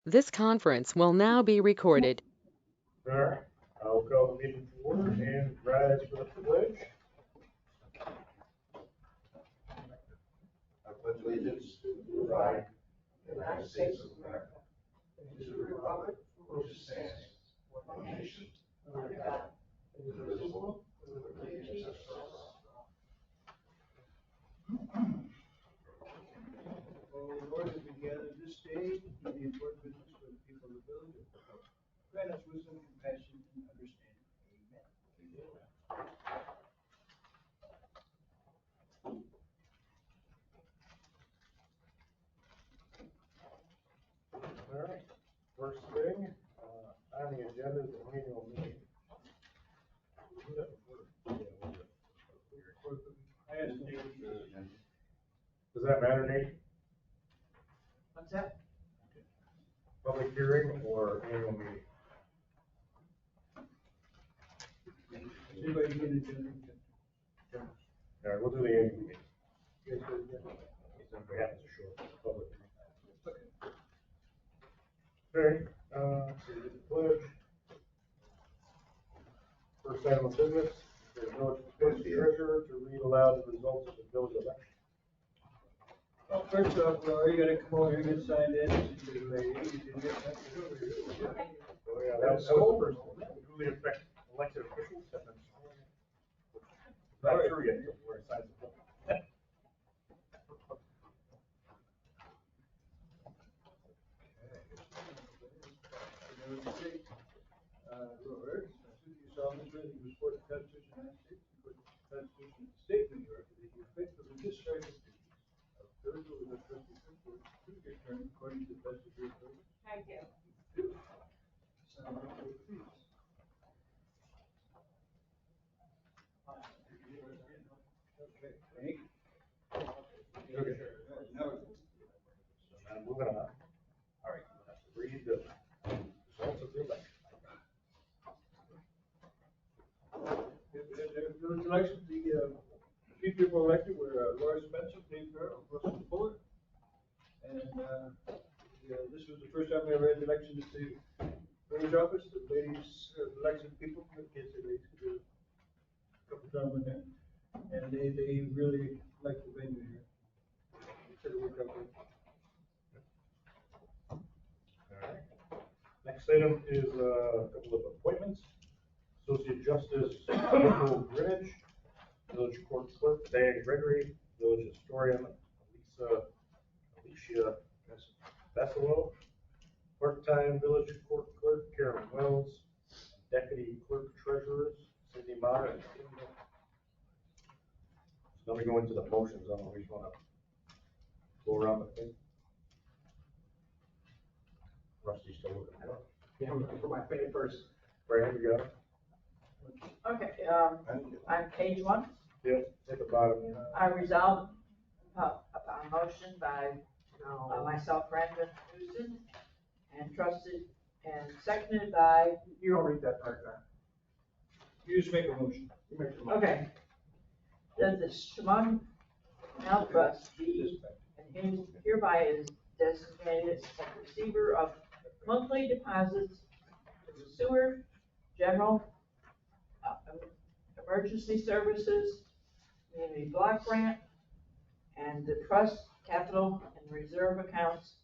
This conference will now be recorded. All right, I'll call the meeting to order and rise for the pledge. I pledge allegiance to the flag of the United States of America, and to the republic for which it stands, one nation, under God, indivisible, with liberty and justice for all. O Lord, as we gather this day to do the important business for the people of the village, grant us wisdom, compassion, and understanding. Amen. All right, first thing on the agenda is the annual meeting. We'll do that before. I asked Nate, Does that matter, Nate? what's that? Public hearing or annual meeting? Does anybody get it? All right, we'll do the annual meeting. You guys got it? If we have to show up for public. Okay, so we did the pledge. First item of business, the village treasurer to read aloud the results of the village election. Well, first off, Laura, you gotta come over here and get signed in. Oh, yeah, that was the first one. Duly affect elected officials have been sworn in. Not sure yet, where it signs the book. Robert, I do solemnly swear that you will support the Constitution of the United States and the Constitution of the State of New York, and that you will faithfully discharge the duties of clerical and trustee to your term according to the best of your ability. I do. Sign the oath, please. Okay, Hank? Okay. Now, Now, moving on. All right, we'll have to read the results of the election. village elections, the three people elected were Laura Spencer, Dave Farrell, Russell Fuller. And this was the first time we ever had the election at the village office. The ladies elected people, I can't say ladies, because there were a couple gentlemen there. And they really liked the venue here. They said it worked out good. All right. Next item is a couple of appointments. Associate Justice Michael Greenwich, Village Court Clerk Diane Gregory, Village Historian Alicia Besselo, part-time Village Court Clerk Karen Wells, Deputy Clerk Treasurers Cindy Mara and Kim. So let me go into the motions. I don't know if you want to go around the thing. Rusty's still looking at it. Yeah, I'm looking for my papers. Brad, you got it? Okay, on page one, Yep, at the bottom. I resolved upon a motion by No. myself, Brandon Newsom, and trusted and seconded by, You don't read that part, then. You just make a motion. You make the motion. okay. That the Shimon Canal Trust be and hereby is designated as receiver of monthly deposits to the sewer, general, emergency services, community block grant, and the trust, capital, and reserve accounts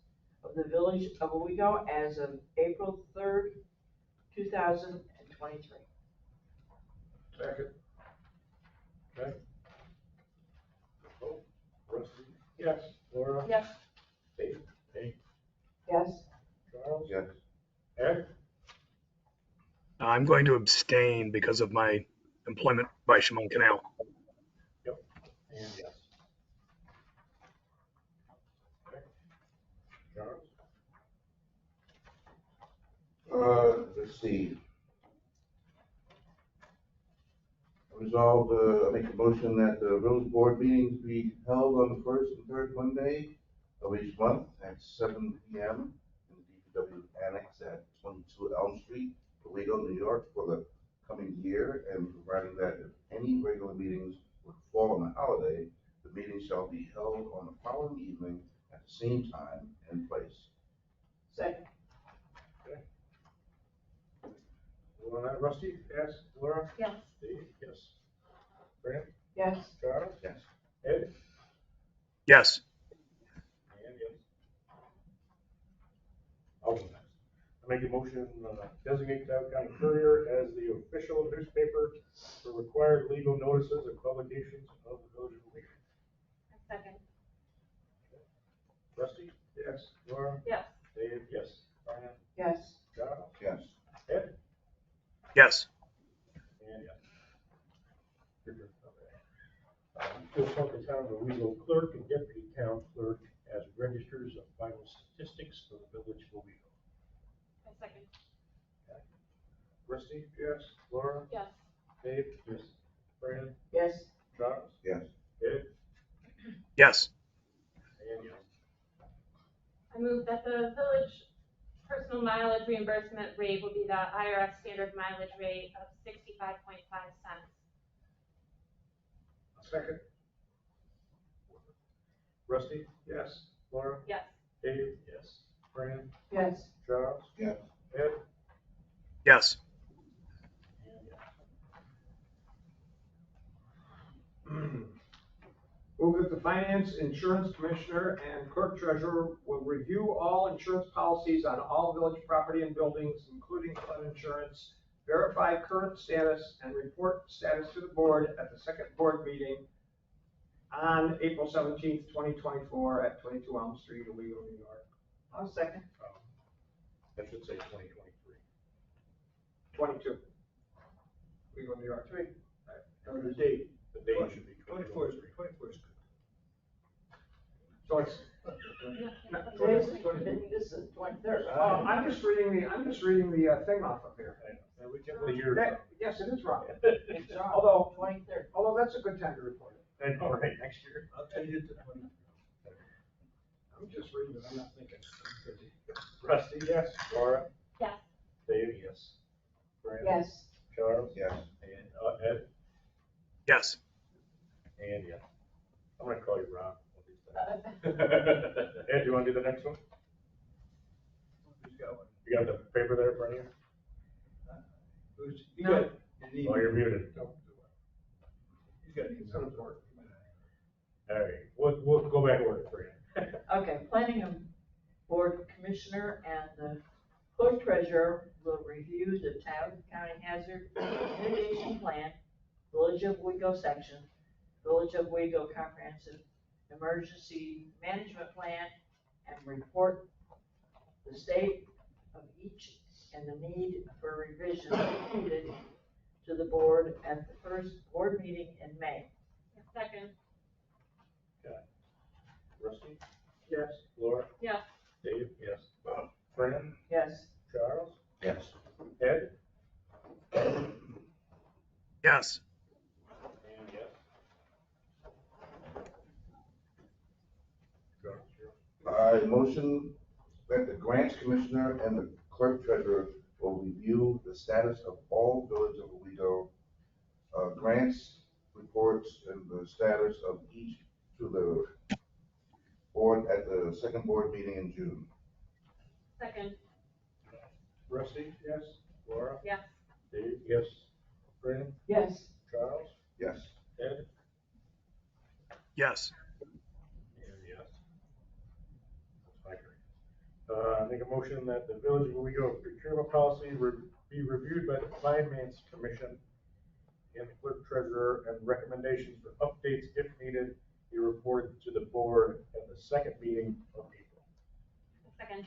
of the village of Owego as of April 3rd, 2023. Second. Okay. Vote. Rusty. Yes. Laura. Yes. Dave. Dave. Yes. Charles. Yes. Ed. I'm going to abstain because of my employment by Shimon Canal. Yep. And yes. Okay. Charles. Let's see. Resolved, I make a motion that the village board meetings be held on the first and third Monday of each month at 7 p.m. in the DPW Annex at 22 Elm Street, Owego, New York, for the coming year, and providing that if any regular meetings would fall on a holiday, the meeting shall be held on the following evening at the same time and place. Second. Rusty? Yes. Laura? Yes. Dave? Yes. Fran? Yes. Charles? Yes. Ed? Yes. And yes. I'll go next. I make a motion, designate Tioga County Courier as the official newspaper for required legal notices and publications of the village of Owego. Second. Rusty? Yes. Laura? Yes. Dave? Yes. Fran? Yes. Charles? Yes. Ed? Yes. And yes. Your turn. Okay. To appoint the town of Owego clerk and deputy town clerk as registers of vital statistics for the village of Owego. Second. Rusty? Yes. Laura? Yes. Dave? Yes. Fran? Yes. Charles? Yes. Ed? Yes. And yes. I move that the village personal mileage reimbursement rate will be the IRS standard mileage rate of 65.5 cents. Second. Rusty? Yes. Laura? Yes. Dave? Yes. Fran? Yes. Charles? Yes. Ed? Yes. And yes. Move that the finance, insurance commissioner, and clerk treasurer will review all insurance policies on all village property and buildings, including flood insurance, verify current status, and report status to the board at the second board meeting on April 17th, 2024 at 22 Elm Street, Owego, New York. I'll second. That should say 2023. 22. Owego, New York. Three. Or the date. The date should be 24 is 2023. 24 is good. So it's, Today's the 20th, this is the 23rd. I'm just reading the thing off of here. And we can the year. Yes, it is wrong. It's on Although- 23rd. Although that's a good time to report it. And, all right, next year. I'll change it to 23. I'm just reading it, I'm not thinking. Rusty, yes. Laura? Yes. Dave? Yes. Fran? Yes. Charles? Yes. And, Ed? Yes. And yes. I'm gonna call you Rob. Ed, you wanna do the next one? Who's got one? You got the paper there in front of you? Who's, you No. got an Oh, you're email. muted. Don't do it. He's got an email. All right, we'll go back over to Fran. Okay, planning and board commissioner and the clerk treasurer will review the Tioga County Hazard Mitigation Plan, Village of Owego section, Village of Owego Comprehensive Emergency Management Plan, and report the state of each and the need for revision needed to the board at the first board meeting in May. Second. Rusty? Yes. Laura? Yes. Dave? Yes. Fran? Yes. Charles? Yes. Ed? Yes. And yes. I motion that the grants commissioner and the clerk treasurer will review the status of all village of Owego grants, reports, and the status of each to the board at the second board meeting in June. Second. Rusty? Yes. Laura? Yes. Dave? Yes. Fran? Yes. Charles? Yes. Ed? Yes. And yes. That's my turn. Make a motion that the village of Owego procurement policy be reviewed by the finance commission and the clerk treasurer, and recommendations for updates if needed be reported to the board at the second meeting of April. Second.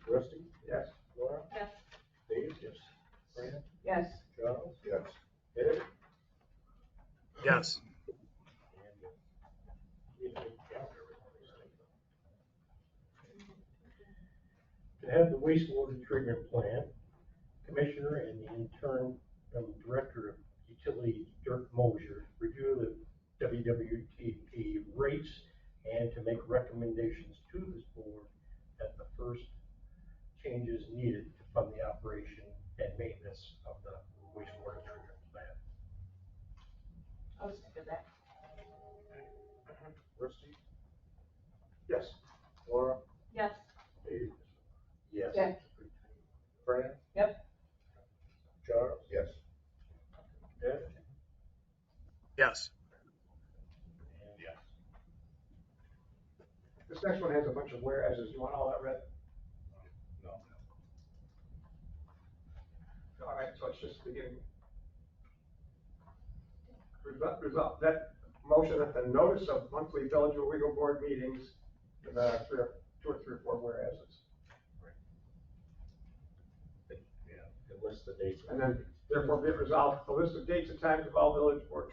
Rusty? Yes. Laura? Yes. Dave? Yes. Fran? Yes. Charles? Yes. Ed? Yes. To have the wastewater treatment plant commissioner and the interim director of utilities, Dirk Mosier, review the WWTP rates and to make recommendations to this board at the first changes needed to fund the operation and maintenance of the wastewater treatment plant. I'll second that. Rusty? Yes. Laura? Yes. Dave? Yes. Yes. Fran? Yep. next one has a bunch of whereases. You want all that read? No. All right, so it's just beginning. Result, that motion that the notice of monthly village or legal board meetings, two or three or four whereases. Yeah, it lists the dates. And then therefore be it resolved, the list of dates and times of all village board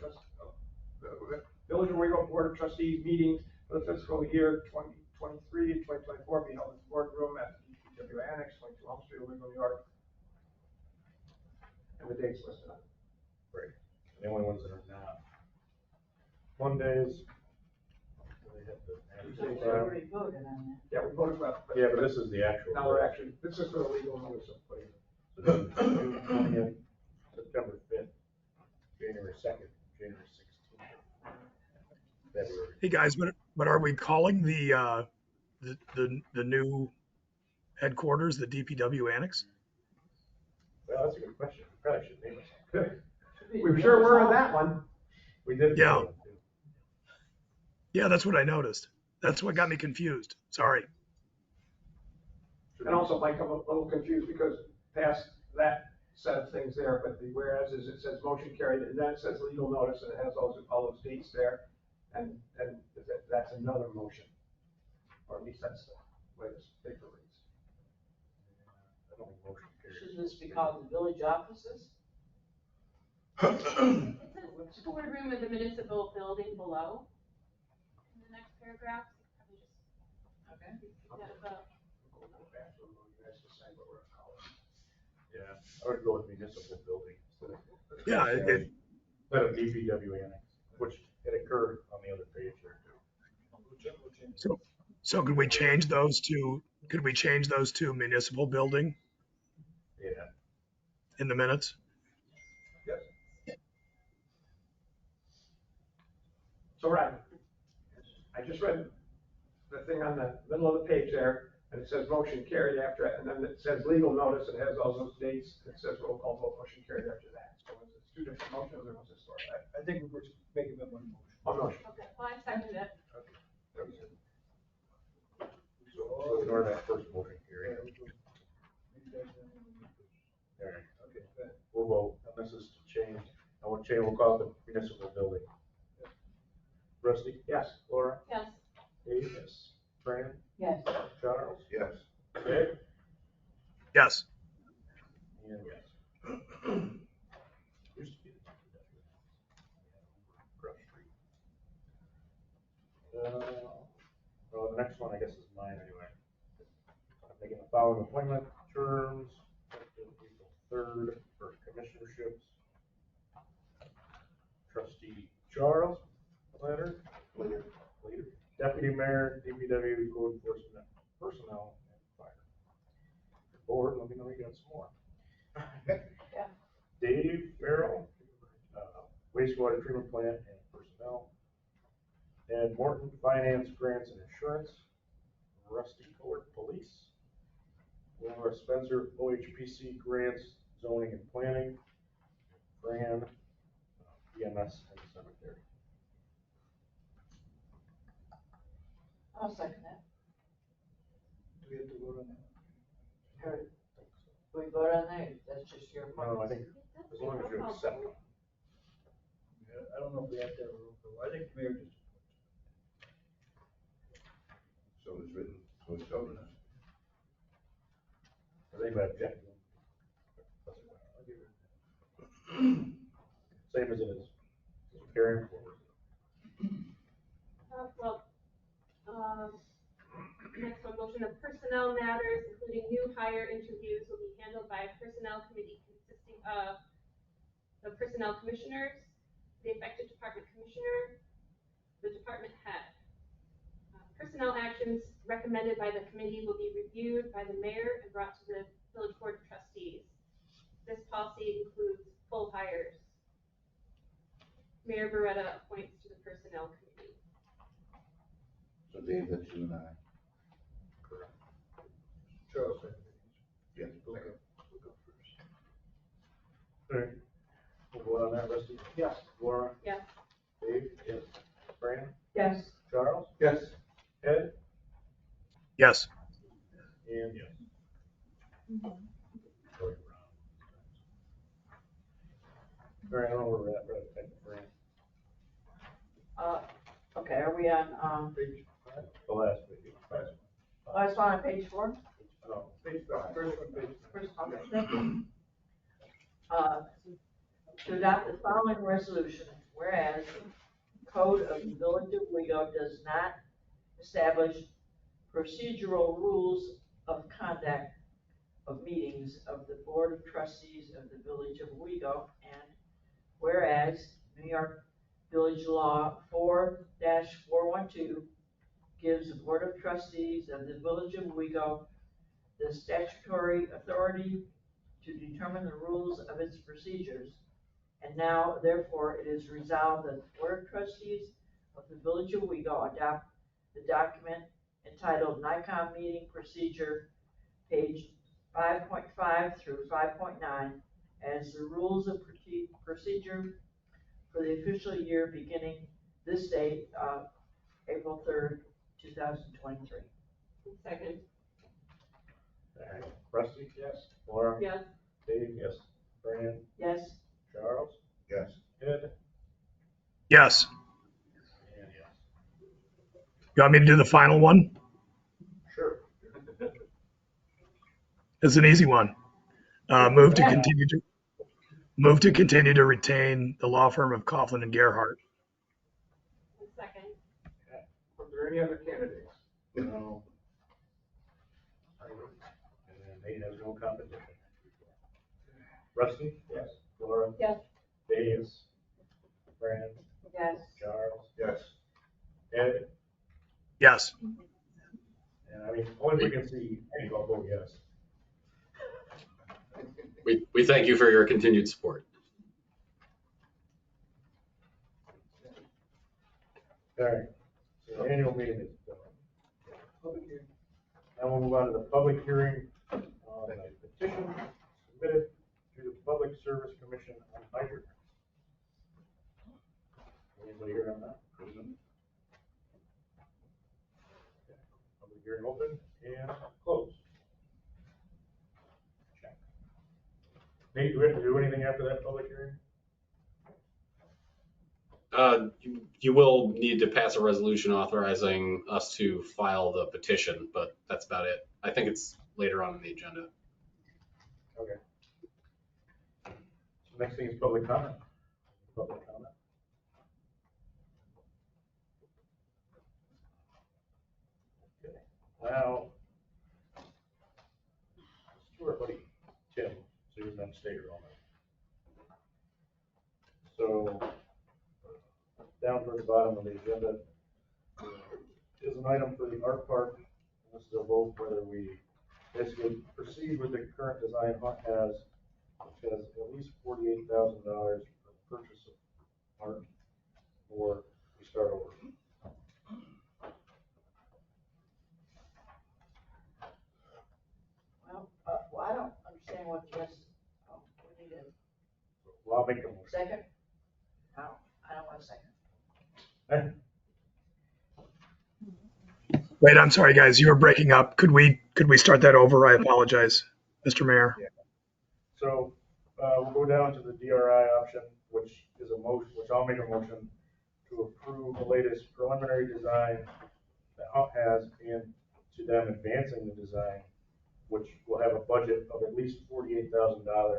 village or legal board of trustees meetings for the fiscal year 2023 and 2024 be held in the boardroom at the DPW Annex, 22 Elm Street, Owego, New York. And the dates listed on it. Right. And the only ones that are not Mondays. They have the So we already voted on that. Yeah, we voted about. Yeah, but this is the actual. Now we're actually, this is for the legal notice of putting. June 20th, September 5th, January 2nd, January 16th, February. Hey guys, but are we calling the new headquarters the DPW Annex? Well, that's a good question. We probably should name it. We sure were in that one. We did. Yeah. Yeah, that's what I noticed. That's what got me confused. Sorry. And also Mike, I'm a little confused because past that set of things there, but the whereas is it says motion carried and then it says legal notice and it has all those dates there. And that's another motion. Or at least that's the way this paper reads. I don't think motion carries. Shouldn't this be called the village offices? It says boardroom of the municipal building below. In the next paragraph, probably just Okay. that above. Yeah, I would go with municipal building instead of. Yeah, Instead of DPW annex, which it occurred on the other page there too. so could we change those to municipal building Yeah. in the minutes? Yes. So Ryan, I just read the thing on the middle of the page there, and it says motion carried after it, and then it says legal notice, and it has all those dates, and it says roll call vote, motion carried after that. So it's two different motions, or was it sort of? I think we're just making that one motion. Oh, motion. Okay, well, I seconded it. So ignore that first motion carried. All right. Okay, go ahead. We'll vote, and this is to change, we'll call it the municipal building. Rusty? Yes. Laura? Yes. Dave? Yes. Fran? Yes. Charles? Yes. Ed? Yes. And yes. Used to be the Grove Street. Well, the next one, I guess, is mine anyway. I'm making the following appointment terms, effective April 3rd for commissionerships. Trustee Charles, Leonard, Leader, Deputy Mayor, DPW, Code Enforcement, Personnel, and Fire. Board, let me know you got some more. Dave Farrell, wastewater treatment plant and personnel. Ed Morton, finance, grants, and insurance. Rusty Court, police. Laura Spencer, OHPC, grants, zoning and planning. Fran, EMS and cemetery. I'll second that. Do we have to vote on that? We vote on that, that's just your. No, I think as long as you accept them. Yeah, I don't know if we have to have a roll call. I think the mayor just. So it's written, so it's governed. Does anybody object? Same as it is. Carrying forward. Next one, motion of personnel matters, including new hire interviews, will be handled by a personnel committee consisting of the personnel commissioners, the affected department commissioner, the department head. Personnel actions recommended by the committee will be reviewed by the mayor and brought to the village board of trustees. This policy includes full hires. Mayor Beretta appoints to the personnel committee. So Dave, that's you and I. Correct. Charles. Yes. We'll go first. All right. We'll vote on that, Rusty. Yes. Laura? Yes. Dave? Yes. Fran? Yes. Charles? Yes. Ed? And yes. Going around. All right, I don't know where we're at, but I think we're Okay, are we on, page five, the last page. last one on page 4? No, page five. First one, page five. First, okay, thank you. To adopt the following resolution, whereas Code of the Village of Owego does not establish procedural rules of conduct of meetings of the Board of Trustees of the Village of Owego, and whereas New York Village Law 4-412 gives the Board of Trustees of the Village of Owego the statutory authority to determine the rules of its procedures. And now, therefore, it is resolved that the Board of Trustees of the Village of Owego adopt the document entitled NICOM Meeting Procedure, page 5.5 through 5.9, as the rules of procedure for the official year beginning this date of April 3rd, 2023. Second. All right. Rusty? Yes. Laura? Yes. Dave? Yes. Fran? Yes? Charles? Yes. Ed? Yes. And yes. You want me to do the final one? Sure. It's an easy one. Move to continue to retain the law firm of Coughlin and Gerhardt. Second. Are there any other candidates? No. And then Nate has no competition. Rusty? Yes. Laura? Yes. Dave? Yes. Fran? Yes. Charles? Yes. Ed? Yes. And I mean, only we can see, I'll vote yes. We thank you for your continued support. All right, so the annual meeting is done. Now we'll move on to the public hearing on a petition submitted to the Public Service Commission on hydrants. Anybody here on that? Public hearing open and closed. Check. Nate, do we have to do anything after that public hearing? You will need to pass a resolution authorizing us to file the petition, but that's about it. I think it's later on in the agenda. Okay. So next thing is public comment. Public comment. Okay. Now, let's do our buddy Tim, so he's not stay here all night. So, down toward the bottom of the agenda is an item for the art park. This is a vote whether we basically proceed with the current design Hunt has, which has at least $48,000 for the purchase of art, or we start over. Well, I don't understand what yes, we need a Well, I'll make a motion. second? No, I don't want a second. Wait, I'm sorry, guys. You were breaking up. Could we start that over? I apologize, Mr. Mayor. Yeah. So, we'll go down to the DRI option, which is a motion, which I'll make a motion to approve the latest preliminary design that Hunt has and to them advancing the design, which will have a budget of at least $48,000 for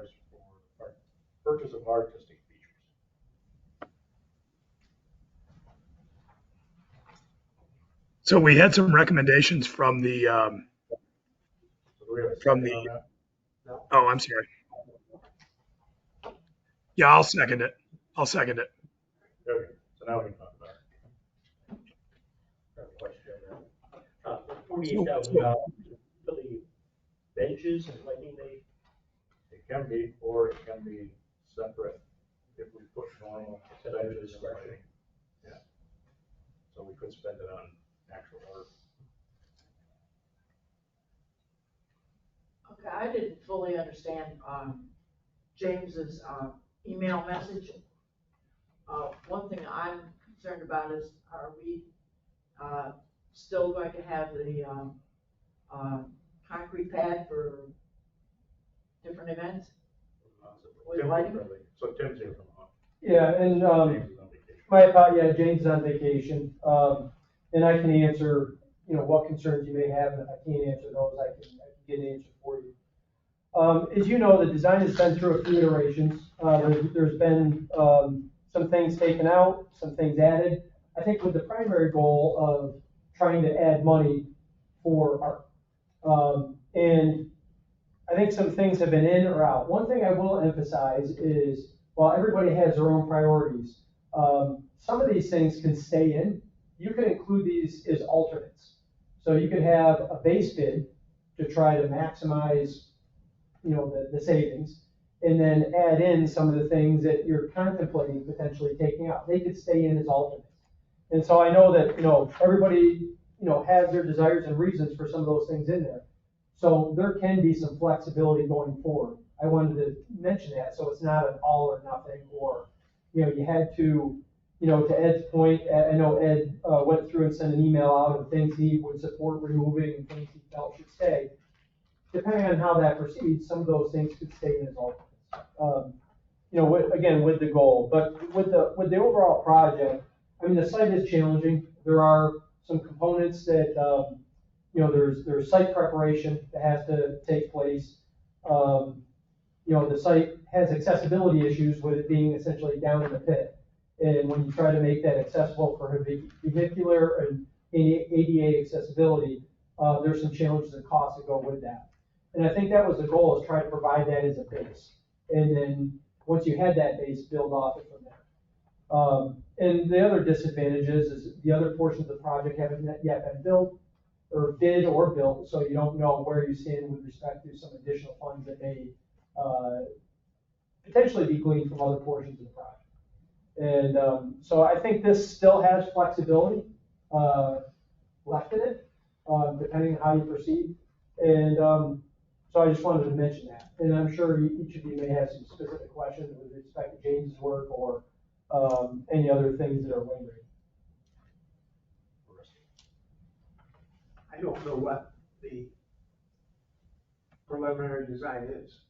our purchase of artistic features. So we had some recommendations from the, So do we have a from second on the, that? oh, I'm sorry. Yeah, I'll second it. Okay. Okay, so now we can talk about it. I have a question. $48,000 for the benches and lighting they, It can be, or it can be separate if we put normal benches and lighting. Yeah. So we could spend it on actual art. Okay, I didn't fully understand, James's, email message. One thing I'm concerned about is, are we, still going to have the, concrete pad for different events? With Tim, lighting? so Tim's here from. Yeah, and, James is on vacation. yeah, James is on vacation, and I can answer, what concerns you may have, and if I can't answer those, I can get an answer for you. As you know, the design has been through a few iterations. There's been, some things taken out, some things added. I think with the primary goal of trying to add money for art. And I think some things have been in or out. One thing I will emphasize is, while everybody has their own priorities, some of these things can stay in. You can include these as alternates. So you could have a base bid to try to maximize, the savings, and then add in some of the things that you're contemplating potentially taking out. They could stay in as alternates. And so I know that, everybody, has their desires and reasons for some of those things in there. So there can be some flexibility going forward. I wanted to mention that, so it's not an all or nothing, or, you had to, to Ed's point, I know Ed went through and sent an email out of things he would support removing and things he felt should stay. Depending on how that proceeds, some of those things could stay in as alternates. With the goal, but with the overall project, I mean, the site is challenging. There are some components that, there's site preparation that has to take place. The site has accessibility issues with it being essentially down in the pit. And when you try to make that accessible for vehicular and ADA accessibility, there's some challenges and costs that go with that. And I think that was the goal, is try to provide that as a base. And then once you had that base, build off it from there. And the other disadvantages is the other portions of the project haven't yet been built, or bid or built, so you don't know where you stand with respect to some additional funds that may potentially be gleaned from other portions of the project. And so I think this still has flexibility left in it, depending on how you proceed. And so I just wanted to mention that. And I'm sure each of you may have some specific questions with respect to James's work or any other things that are lingering. I don't know what the preliminary design is.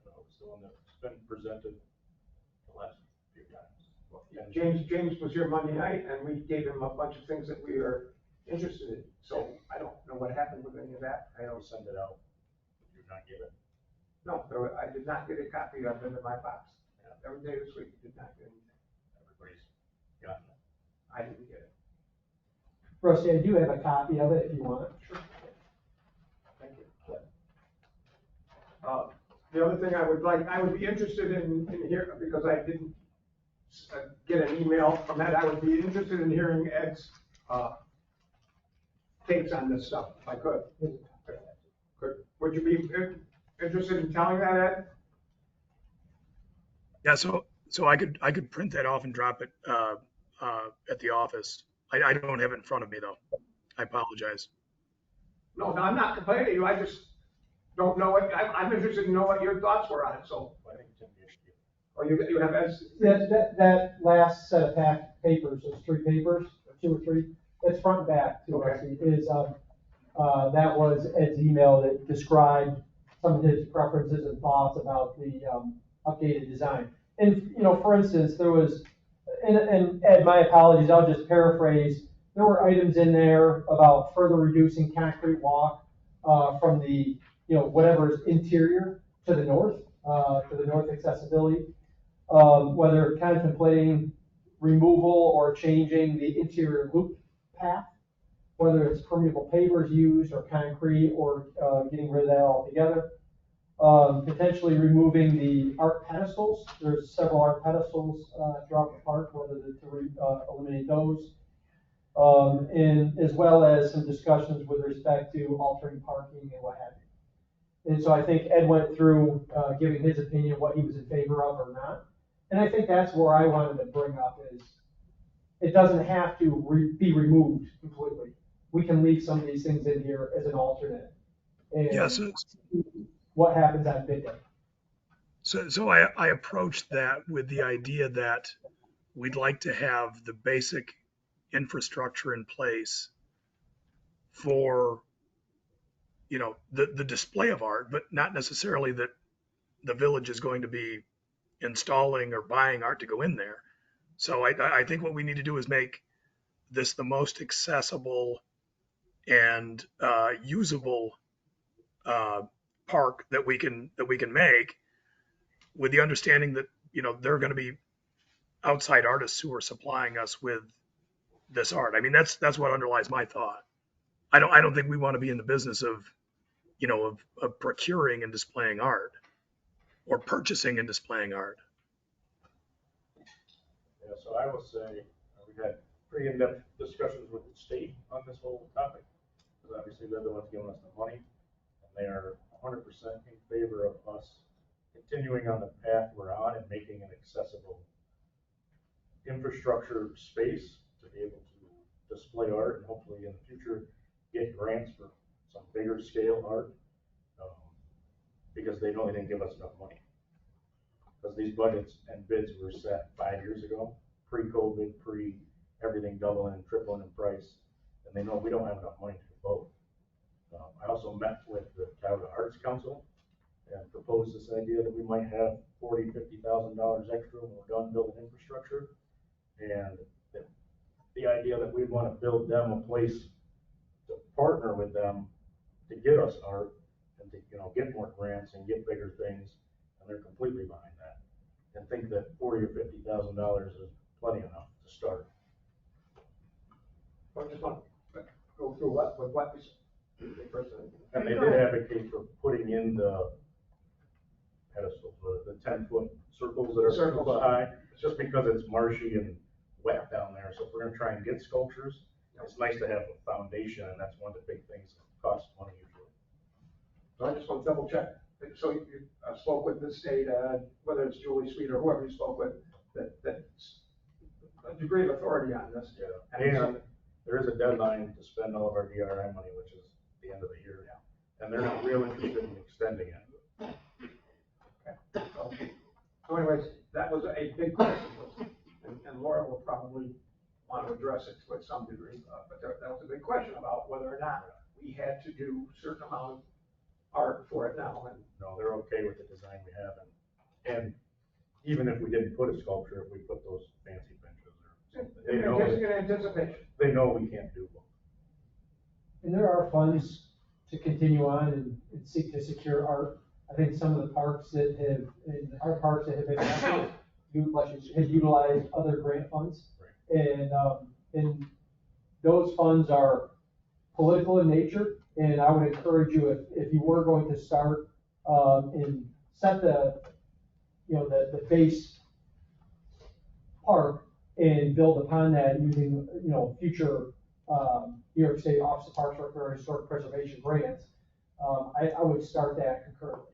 It's the one that's been presented the last few times. James was here Monday night, and we gave him a bunch of things that we are interested in. So I don't know what happened with any of that. I don't Send it out. Did you not get it? No, I did not get a copy of it in my box. Every day this week, did not get anything. Everybody's gotten it. I didn't get it. Rusty, I do have a copy of it if you want it. Sure. Thank you. The other thing I would be interested in here, because I didn't get an email from Ed, I would be interested in hearing Ed's takes on this stuff, if I could. Would you be interested in telling that, Ed? Yeah, so I could print that off and drop it at the office. I don't have it in front of me though. I apologize. No, I'm not complaining to you. I just don't know what, I'm interested to know what your thoughts were on it, so. I think Tim gave it. Or you have Ed's? That last set of papers, those 3 papers, 2 or 3, that's front and back to Okay. Rusty, is that was Ed's email that described some of his preferences and thoughts about the updated design. And, for instance, there was, and Ed, my apologies, I'll just paraphrase. There were items in there about further reducing concrete walk from the, whatever's interior to the north accessibility, whether contemplating removal or changing the interior loop path, whether it's permeable pavers used or concrete, or getting rid of that altogether. Potentially removing the art pedestals. There's several art pedestals throughout the park, whether to eliminate those. And as well as some discussions with respect to altering parking and what have you. And so I think Ed went through giving his opinion, what he was in favor of or not. And I think that's where I wanted to bring up is, it doesn't have to be removed completely. We can leave some of these things in here as an alternate. And Yes. what happens on bid day. So I approached that with the idea that we'd like to have the basic infrastructure in place for the display of art, but not necessarily that the village is going to be installing or buying art to go in there. So I think what we need to do is make this the most accessible and usable park that we can make, with the understanding that there are going to be outside artists who are supplying us with this art. I mean, that's what underlies my thought. I don't think we want to be in the business of of procuring and displaying art, or purchasing and displaying art. Yeah, so I will say, we've had pretty in-depth discussions with the state on this whole topic, because obviously they're the ones giving us the money, and they are 100% in favor of us continuing on the path we're on and making an accessible infrastructure space to be able to display art, and hopefully in the future get grants for some bigger scale art, because they know they didn't give us enough money. Because these budgets and bids were set 5 years ago, pre-COVID, everything doubling and tripling in price, and they know we don't have enough money to do both. I also met with the Tioga Arts Council and proposed this idea that we might have $40,000, $50,000 extra when we're done building infrastructure, and the idea that we want to build them a place to partner with them to get us art and to get more grants and get bigger things, and they're completely behind that, and think that $40,000 or $50,000 is plenty enough to start. I just want to go through what we And they did advocate for putting in the pedestals, the 10-foot circles that are 6 foot high, just because it's marshy and wet down there. So if we're gonna try and get sculptures, it's nice to have a foundation, and that's one of the big things that costs money usually. So I just want to double check. So you spoke with the state, whether it's Julie Sweet or whoever you spoke with, that's a degree of authority on this. Yeah, and there is a deadline to spend all of our DRI money, which is the end of the year now, and they're not real interested in extending it. Okay. So anyways, that was a big question, and Laura will probably want to address it to some degree, but that was a big question about whether or not we had to do certain amount of art for it now. And no, they're okay with the design we have, and even if we didn't put a sculpture, if we put those fancy benches or something, in anticipation. They know we can't do both. And there are funds to continue on and seek to secure art. I think some of the parks that have been active have utilized other grant funds. Right. And those funds are political in nature. And I would encourage you, if you were going to start and set the base park and build upon that using future New York State Office of Parks or Historic Preservation grants, I would start that concurrently.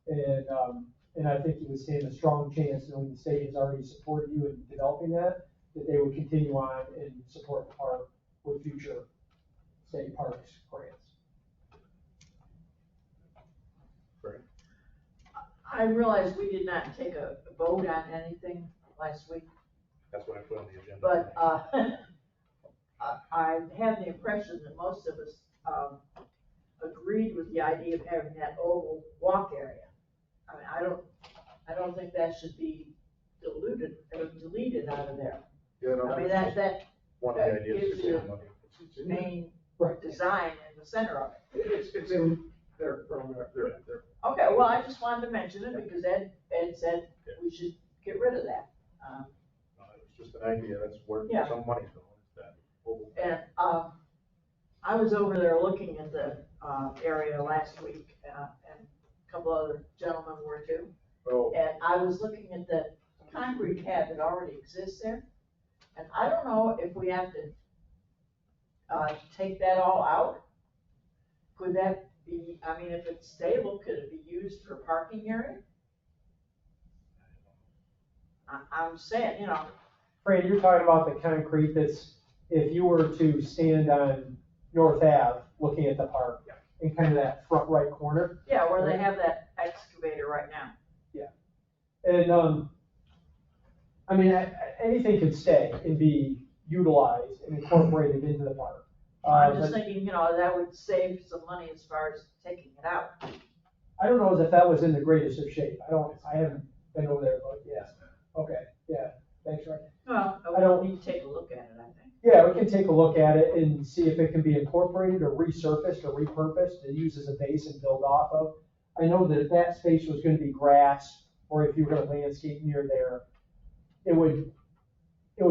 And I think you would stand a strong chance, knowing the state has already supported you in developing that they would continue on and support the park with future state parks grants. I realize we did not take a vote on anything last week, That's what I put on the agenda. but I had the impression that most of us agreed with the idea of having that oval walk area. I mean, I don't think that should be diluted or deleted out of there. Yeah, no, I mean, that one of the ideas gives to you save money. the main design in the center of it. It's in their. Okay, well, I just wanted to mention it because Ed said we should get rid of that. It's just an idea, that's where some money's going, And I was over there looking at the area last week, and a couple other gentlemen were too. Oh. And I was looking at the concrete pad that already exists there, and I don't know if we have to take that all out. Could that be, I mean, if it's stable, could it be used for parking area? I'm saying, Fran, you're talking about the concrete that's, if you were to stand on North Ave looking at the park in kind of that front right corner. Yeah, where they have that excavator right now. Yeah. And, I mean, anything could stay and be utilized and incorporated into the park. I'm just thinking, that would save some money as far as taking it out. I don't know if that was in the greatest of shape. I haven't been over there, but yeah. Okay, yeah, thanks, Ryan. Well, I don't- we need to take a look at it, I think. Yeah, we can take a look at it and see if it can be incorporated or resurfaced or repurposed and used as a base and build off of. I know that if that space was gonna be grass, or if you were gonna landscape near there, it would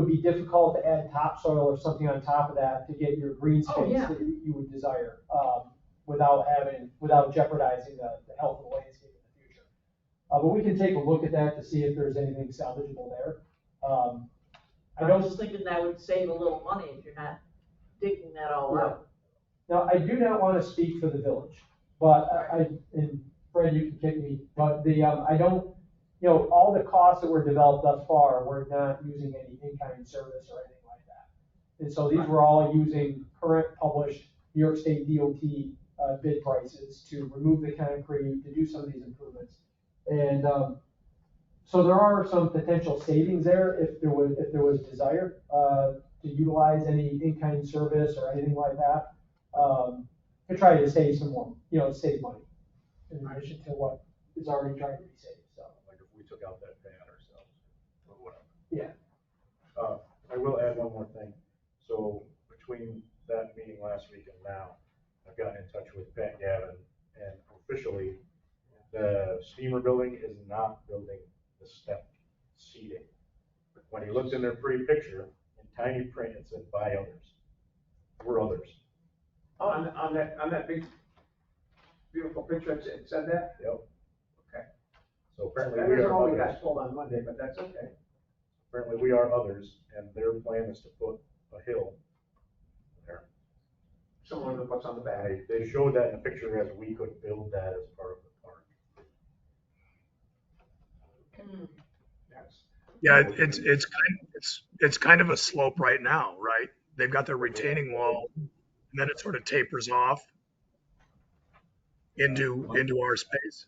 be difficult to add topsoil or something on top of that to get your green Oh, space yeah. that you would desire, without jeopardizing the health of the landscape in the future. But we can take a look at that to see if there's anything salvageable there. I was just thinking that would save a little money if you're not digging that all Yeah. out. Now, I do not want to speak for the village, but and Fred, you can kick me, but I don't, all the costs that were developed thus far, we're not using any in-kind service or anything like that. And so these were all using current published New York State DOT bid prices to remove the concrete, to do some of these improvements. And so there are some potential savings there if there was desire to utilize any in-kind service or anything like that, to try to save some more, save money in addition to what is already trying to be saved, so. Like if we took out that pad ourselves, or whatever. Yeah. I will add one more thing. So between that meeting last week and now, I've gotten in touch with Pat Gavin, and officially, the steamer building is not building the step seating. When he looked in their pretty picture, in tiny print, it said by others. We're others. On that big, beautiful picture, it said that? Yep. Okay. So apparently That we isn't are what we others. got told on Monday, but that's okay. Apparently we are others, and their plan is to put a hill there. Similar to what's on the back. They showed that in a picture as we could build that as part of the park. Yes. Yeah, it's kind of a slope right now, right? They've got their retaining wall, and then it sort of tapers off into our space.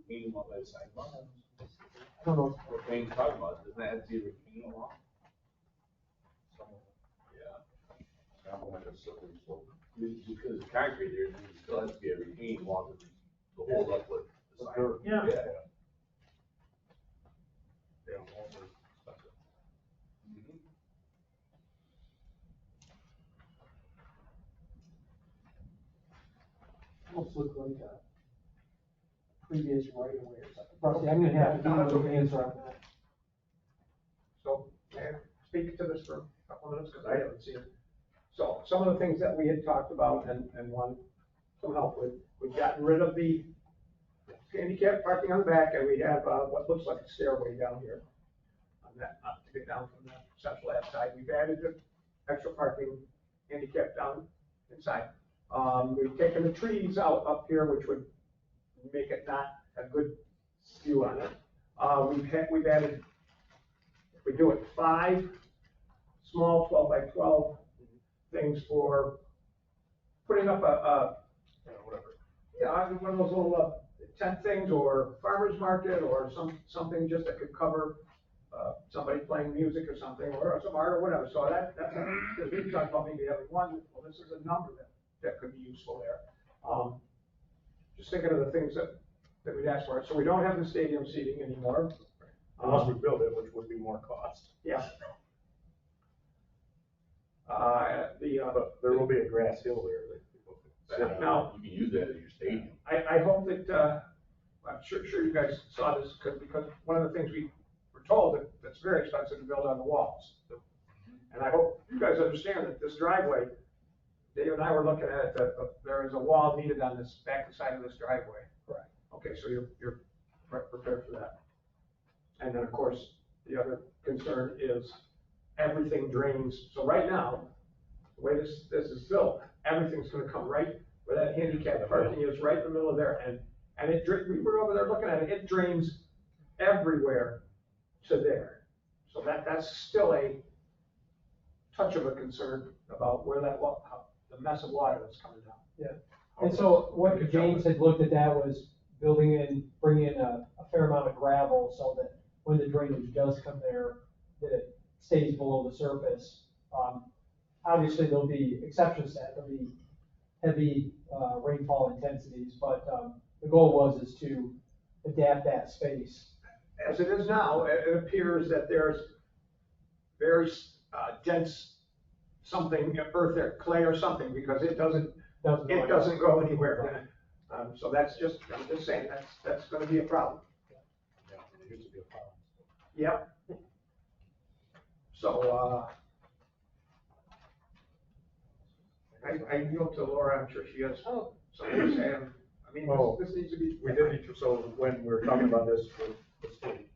Retaining wall by the sidewalk? I don't know. What Wayne's talking about, doesn't that have to be a retaining wall? Yeah. Not like a slippery slope. Because the concrete there, there still has to be a retaining wall to hold up with the sidewalk. Yeah. Yeah. All the stuff. Almost look like a previous right of way or something. Rusty, I'm gonna have to give you an answer on that. So, may I speak to this for a couple minutes, because I haven't seen it. So, some of the things that we had talked about and wanted some help with, we've gotten rid of the handicap parking on the back, and we have, what looks like a stairway down here. On that, to get down from the central lab side, we've added the extra parking handicap down inside. We've taken the trees out up here, which would make it not a good view on it. We've added, if we do it, 5 small 12 by 12 things for putting up one of those little tent things, or farmer's market, or something just that could cover somebody playing music or something, or some art or whatever. So that's, because we talked about maybe having one, well, this is a number that could be useful there. Just thinking of the things that we'd ask for. So we don't have the stadium seating anymore. Unless we build it, which would be more cost. Yeah. But there will be a grass hill there that people could sit on. Now, You can use that as your stadium. I hope that, I'm sure you guys saw this, because one of the things we were told that's very expensive to build on the walls. And I hope you guys understand that this driveway, Dave and I were looking at it, that there is a wall needed on this back side of this driveway. Correct. Okay, so you're prepared for that. And then, of course, the other concern is everything drains. So right now, the way this is built, everything's gonna come right where that handicap parking is, right in the middle of there. And we were over there looking at it, it drains everywhere to there. So that's still a touch of a concern about where the mess of water that's coming down. Yeah. And so what James had looked at that was bringing in a fair amount of gravel so that when the drainage does come there, that it stays below the surface. obviously there'll be exceptions to that, there'll be heavy, rainfall intensities, but, the goal is to adapt that space. As it is now, it appears that there's very dense something, earth there, clay or something, because it doesn't go anywhere. So that's just, I'm just saying, that's gonna be a problem. Yeah, it used to be a problem. Yep. So, I yield to Laura, I'm sure she has something to say. I mean, this needs to be. We did, so when we were talking about this with the state,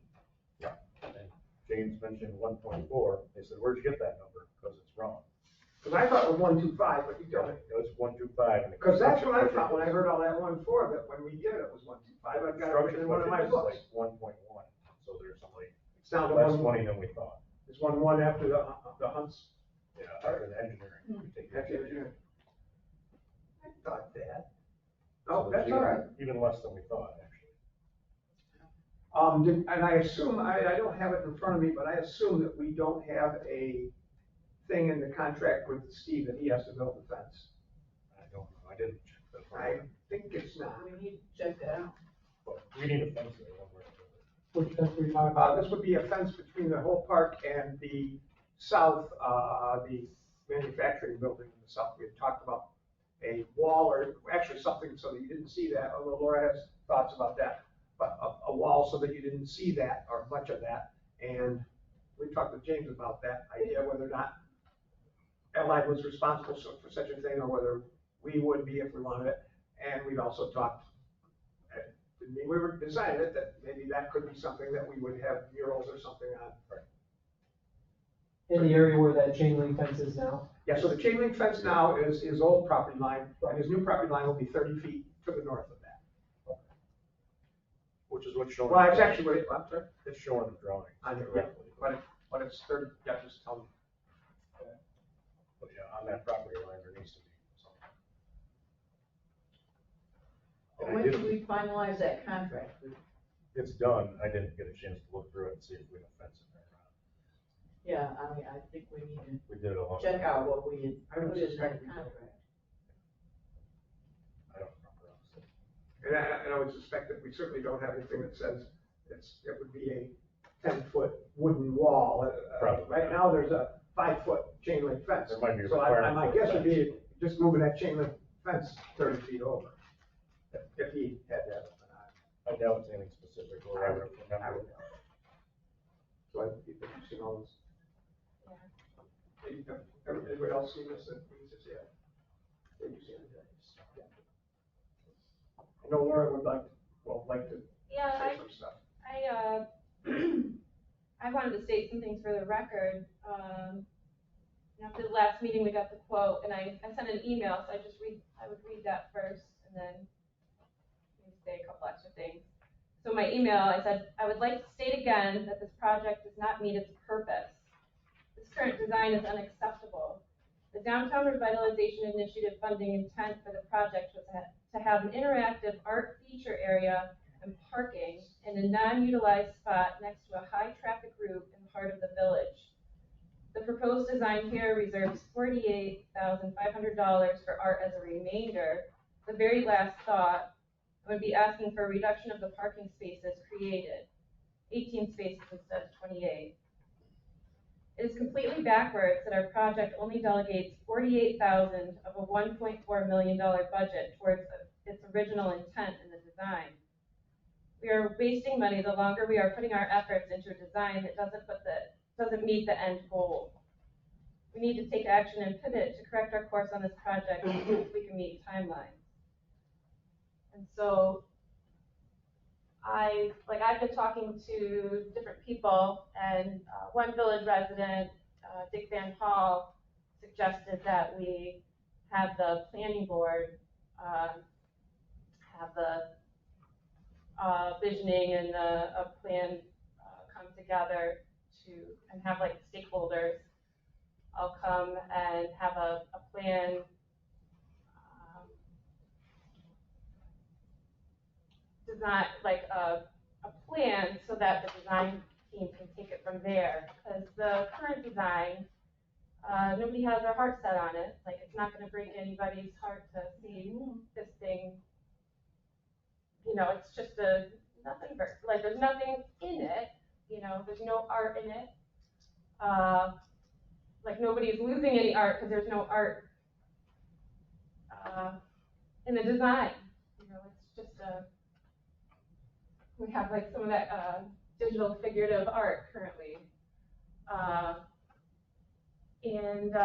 and James mentioned 1.4, they said, where'd you get that number? Because it's wrong. Because I thought it was 125, but you tell me. It was 125. Because that's what I thought when I heard all that 1.4, that when we did it was 125. I've got it in one of my books. Like 1.1, so there's like It's down to less 1.1. money than we thought. It's 1.1 after the hunts. Yeah, after the engineering. We take the After engineering. I thought that. So Oh, there's that's all right. Even less than we thought, actually. And I assume, I don't have it in front of me, but I assume that we don't have a thing in the contract with Steve that he has to build the fence. I don't know, I didn't check that. I think it's not. We need to check that out. But we need a fence there one way or another. Which fence were you talking about? This would be a fence between the whole park and the south, the manufacturing building in the south. We had talked about a wall or actually something so that you didn't see that, although Laura has thoughts about that. But a wall so that you didn't see that or much of that. And we talked with James about that idea, whether or not Allied was responsible for such a thing or whether we would be if we wanted it. And we'd also talked, we were decided that maybe that could be something that we would have murals or something on. In the area where that chain link fence is now? Yeah, so the chain link fence now is his old property line, and his new property line will be 30 feet to the north of that. Which is what's showing. Well, it's actually, what I'm sorry? It's showing the drawing. I know, correctly. but it's 30, yeah, just tell me. But yeah, on that property line, there needs to be something. And I When didn't, did we finalize that contract? it's done, I didn't get a chance to look through it and see if we have fence in there or not. Yeah, I mean, I think we need We did it a long to check time out ago. what we had put in that contract. I don't remember honestly. And I would suspect that we certainly don't have anything that says it would be a 10-foot wooden wall. Probably Right not. now, there's a 5-foot chain link fence. There might be a So requirement my for a guess would fence. be just moving that chain link fence 30 feet over, if he had that. I doubt it's anything specific, or I don't I remember. would know. So I think you've seen all this. Everybody else seen this? Yeah. Did you see it? Yeah. I know Laura would like to Yeah, say some stuff. I wanted to state some things for the record. After the last meeting, we got the quote, and I sent an email, so I would read that first, and then maybe say a couple extra things. So my email, I said, I would like to state again that this project does not meet its purpose. This current design is unacceptable. The Downtown Revitalization Initiative funding intent for the project was to have an interactive art feature area and parking in a non-utilized spot next to a high-traffic route in the heart of the village. The proposed design here reserves $48,500 for art as a remainder. The very last thought would be asking for a reduction of the parking spaces created, 18 spaces instead of 28. It is completely backwards that our project only delegates $48,000 of a $1.4 million budget towards its original intent in the design. We are wasting money the longer we are putting our efforts into a design that doesn't meet the end goal. We need to take action and pivot to correct our course on this project so we can meet timelines. And so I've been talking to different people, and one village resident, Dick Van Hall, suggested that we have the planning board have the visioning and a plan come together and have like stakeholders all come and have a plan design, like a plan so that the design team can take it from there. Because the current design nobody has their heart set on it. Like, it's not gonna break anybody's heart to see this thing. You know, it's just nothing, like, there's nothing in it, you know, there's no art in it. Like, nobody's losing any art because there's no art in the design. You know, it's just we have like some of that digital figurative art currently. And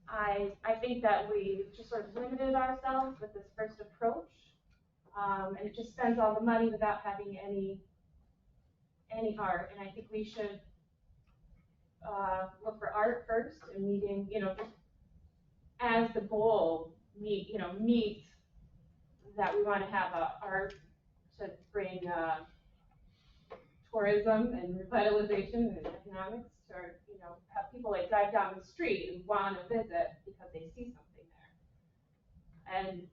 I think that we just sort of limited ourselves with this first approach, and it just spends all the money without having any art. And I think we should look for art first and meeting, you know, just as the goal meet that we want to have art to bring tourism and revitalization and economics to, you know, have people like drive down the street and want to visit because they see something there. And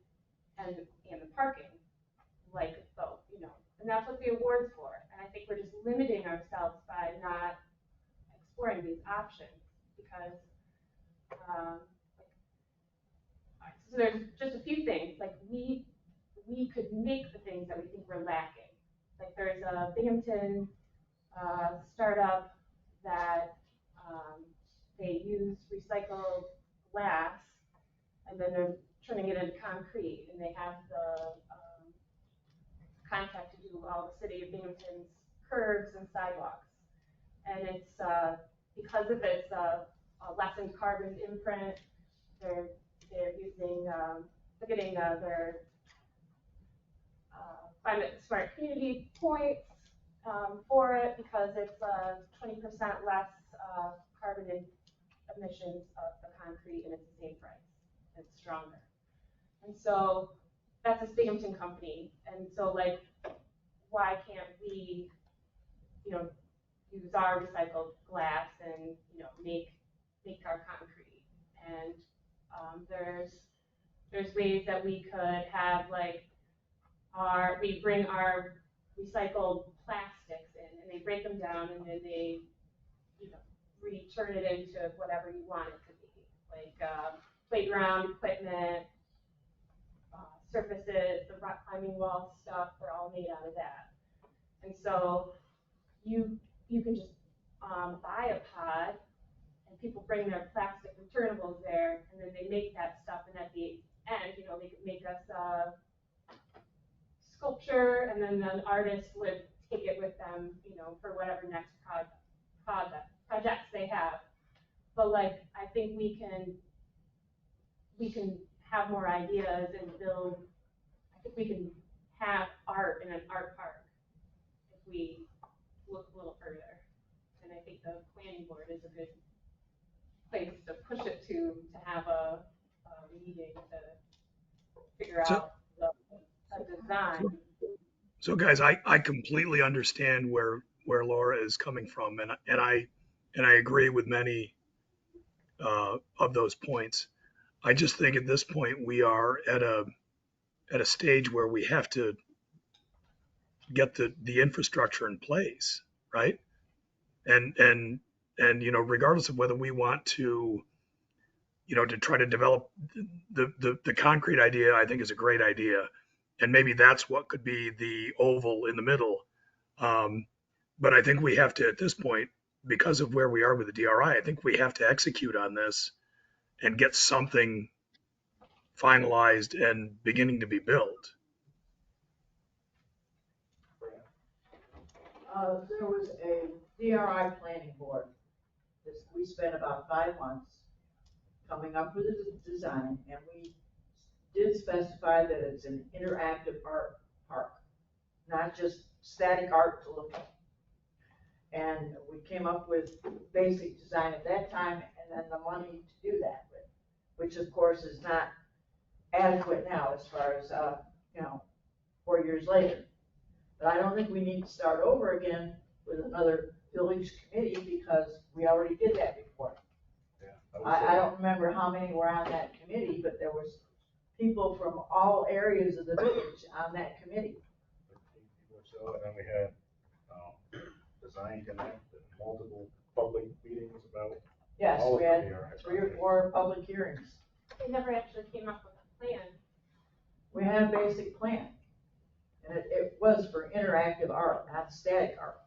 the parking, like, so, you know, and that's what the award's for. And I think we're just limiting ourselves by not exploring these options because, so there's just a few things, like we could make the things that we think we're lacking. Like there's a Binghamton startup that they use recycled glass and then they're turning it into concrete, and they have the contract to do all the city of Binghamton's curbs and sidewalks. And it's because of its lessened carbon imprint, they're using they're getting their climate smart community points for it because it's 20% less carbon emissions of the concrete, and it's the same price. It's stronger. And so that's a Binghamton company. And so like, why can't we, you know, use our recycled glass and, you know, make our concrete? And there's ways that we could have like we bring our recycled plastics in, and they break them down, and then they, you know, return it into whatever you want it to be, like playground equipment, surfaces, the rock climbing wall stuff. They're all made out of that. And so you can just buy a pod, and people bring their plastic returnables there, and then they make that stuff, and at the end, you know, they could make us sculpture, and then an artist would take it with them, you know, for whatever next projects they have. But like, I think we can have more ideas and build. I think we can have art in an art park if we look a little further. And I think the planning board is a good place to push it to have a meeting to figure out a design. So guys, I completely understand where Laura is coming from, and I agree with many of those points. I just think at this point we are at a stage where we have to get the infrastructure in place, right? And you know, regardless of whether we want to, you know, to try to develop the concrete idea, I think is a great idea, and maybe that's what could be the oval in the middle. But I think we have to, at this point, because of where we are with the DRI, I think we have to execute on this and get something finalized and beginning to be built. There was a DRI planning board. We spent about 5 months coming up with a design, and we did specify that it's an interactive art park, not just static art to look at. And we came up with basic design at that time, and then the money to do that with, which of course is not adequate now as far as, you know, 4 years later. But I don't think we need to start over again with another village committee because we already did that before. Yeah, I don't remember how many were on that committee, but there was people from all areas of the village on that committee. 13 people or so, and then we had Design Connect and multiple public meetings about Yes, All we of had them are. 3 or 4 public hearings. They never actually came up with a plan. We had a basic plan. And it was for interactive art, not static art.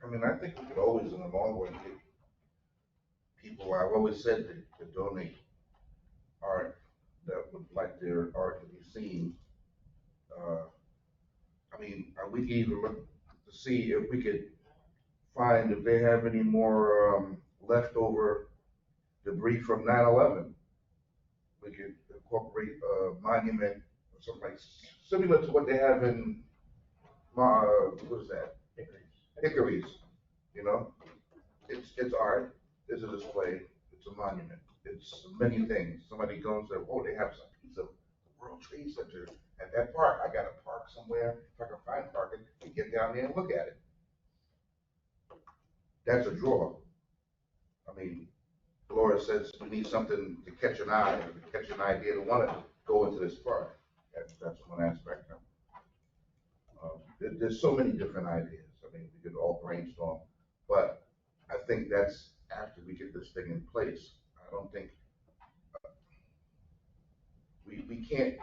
I mean, I think we could always, in the long run, get people, I've always said to donate art that would like their art to be seen. I mean, we could even look to see if we could find if they have any more leftover debris from 9/11. We could incorporate a monument or something like similar to what they have in what is that? Hickories. You know, it's art. It's a display. It's a monument. It's many things. Somebody comes and oh, they have some piece of the World Trade Center at that park. I got a park somewhere. If I can find parking, you get down there and look at it. That's a draw. I mean, Laura says we need something to catch an eye, to catch an idea to want to go into this park. That's one aspect. There's so many different ideas. I mean, we could all brainstorm, but I think that's after we get this thing in place. I don't think we can't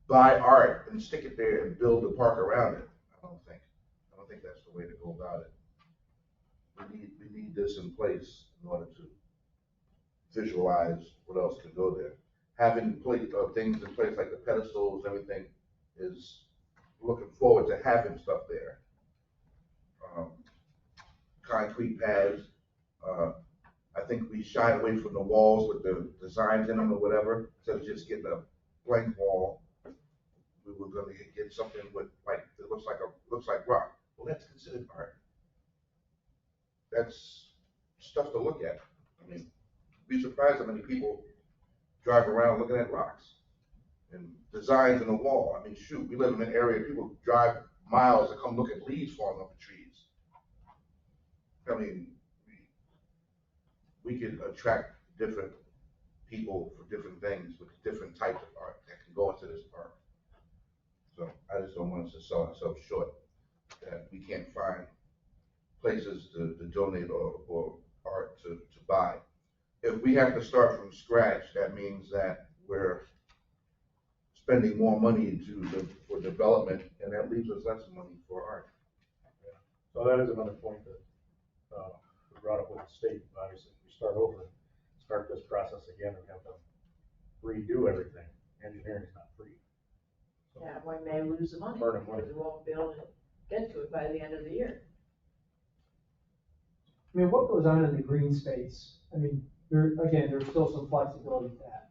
buy art and stick it there and build a park around it. I don't think that's the way to go about it. We need this in place in order to visualize what else could go there. Having things in place like the pedestals, everything is looking forward to having stuff there. Concrete pads. I think we shied away from the walls with the designs in them or whatever, instead of just getting a blank wall. We were going to get something with like it looks like rock. Well, that's considered art. That's stuff to look at. I mean, be surprised how many people drive around looking at rocks and designs in the wall. I mean, shoot, we live in an area people drive miles to come look at leaves falling off the trees. I mean, we can attract different people for different things with different types of art that can go into this park. So I just don't want us to sell ourselves short that we can't find places to donate or art to buy. If we have to start from scratch, that means that we're spending more money for development, and that leaves us less money for art. So that is another point that we brought up with the state. Obviously, if we start this process again, we have to redo everything. Engineering is not free. So Yeah, we may lose the money Part of money. because we won't be able to get to it by the end of the year. I mean, what goes on in the green space? I mean, there's still some flexibility to that.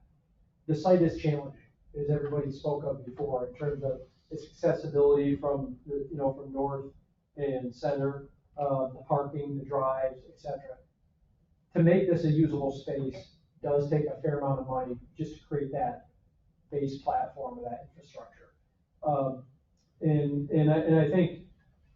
The site is challenging, as everybody spoke of before, in terms of its accessibility from from north and center, the parking, the drives, etc. To make this a usable space does take a fair amount of money just to create that base platform of that infrastructure. And I think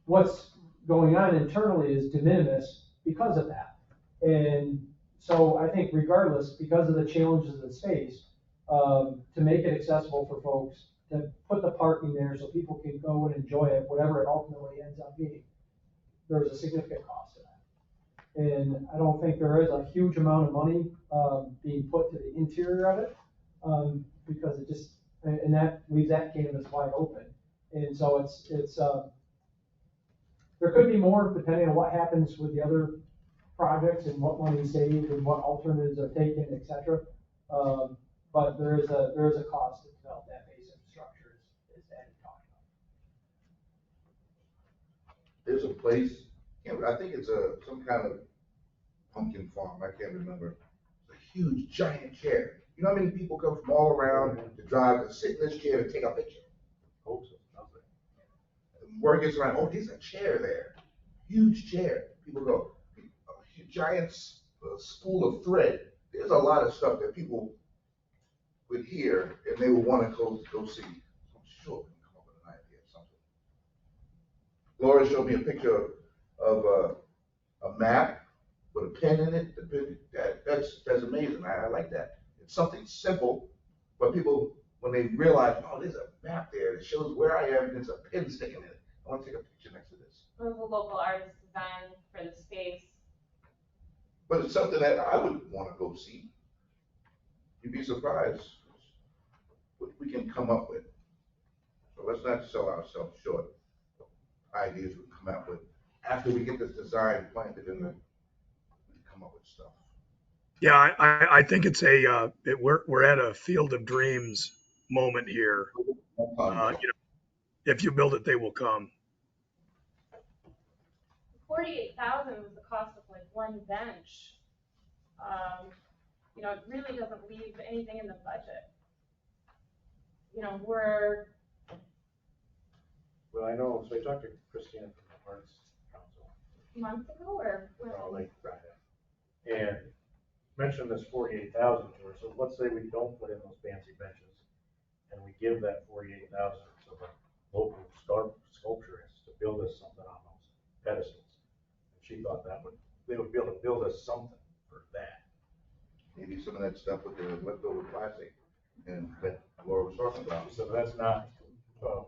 what's going on internally is de minimis because of that. And so I think regardless, because of the challenges of the space, to make it accessible for folks, to put the parking there so people can go and enjoy it, whatever it ultimately ends up being, there's a significant cost to that. And I don't think there is a huge amount of money being put to the interior of it, because it just, and that leaves that canvas wide open. And so it's there could be more depending on what happens with the other projects and what money is saved and what alternatives are taken, et cetera. But there is a cost to develop that base infrastructure, as Eddie talked about. There's a place, I think it's some kind of pumpkin farm, I can't remember. It's a huge giant chair. You know how many people come from all around to drive to sit in this chair and take a picture? hope so. Nothing. Word gets around, oh, there's a chair there. Huge chair. People go, a giant spool of thread. There's a lot of stuff that people would hear and they would want to go see. I'm sure we can come up with an idea of something. Laura showed me a picture of a map with a pen in it. That's amazing. I like that. It's something simple, but people, when they realize, oh, there's a map there that shows where I am, and there's a pen sticking in it. I want to take a picture next to this. It was a local artist design for the space. But it's something that I would wanna go see. You'd be surprised what we can come up with. So let's not sell ourselves short of ideas we come up with. After we get this design planted in the, we can come up with stuff. Yeah, I think it's we're at a field of dreams moment here. If you build it, they will come. 48,000 was the cost of like one bench. It really doesn't leave anything in the budget. Well, I know, so I talked to Christina from the Arts Council, Months ago or when? like Friday, and mentioned this 48,000 to her. So let's say we don't put in those fancy benches, and we give that 48,000 to the local sculpturists to build us something on those pedestals. And she thought they would be able to build us something for that. Maybe some of that stuff with the leftover plastic and that Laura was talking about. So that's not a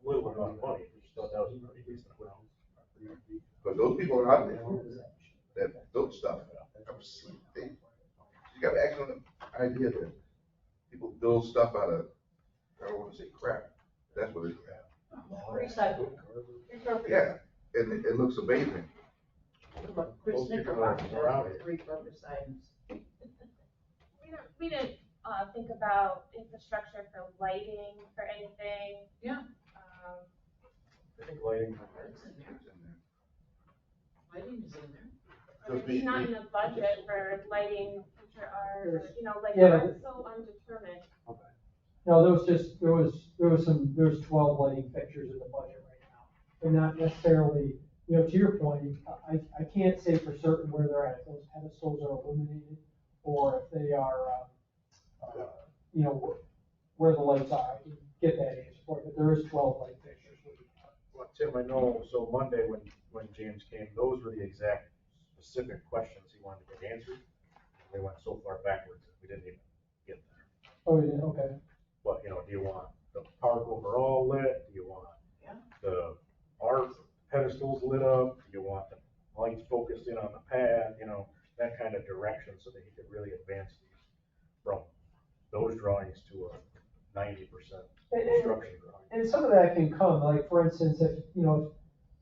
little amount of money. We just thought that was a pretty decent amount. Because those people are out there that built stuff. You got an excellent idea that people build stuff out of, I don't want to say crap. That's what it's Recycle. Yeah, and it looks amazing. Chris Most people Knickerbocker are around does repurpose items. We didn't think about infrastructure for lighting, for anything. Yeah. I think lighting. It's in there. Lighting is in there. It's not in the budget for lighting, future art, Yeah. that's so undetermined. No, there was 12 lighting fixtures in the budget right now. And not necessarily, to your point, I can't say for certain where they're at, if those pedestals are illuminated or if they are, where the lights are. I can get that answer for you, but there is 12 light fixtures. Well, Tim, I know, so Monday when James came, those were the exact specific questions he wanted to get answered. We went so far backwards that we didn't even get there. Oh, yeah, okay. But, do you want the park overall lit? Do you want the art pedestals lit up? Do you want the lights focused in on the pad? That kind of direction so that you could really advance these from those drawings to a 90% construction drawing. And some of that can come, like, for instance, if,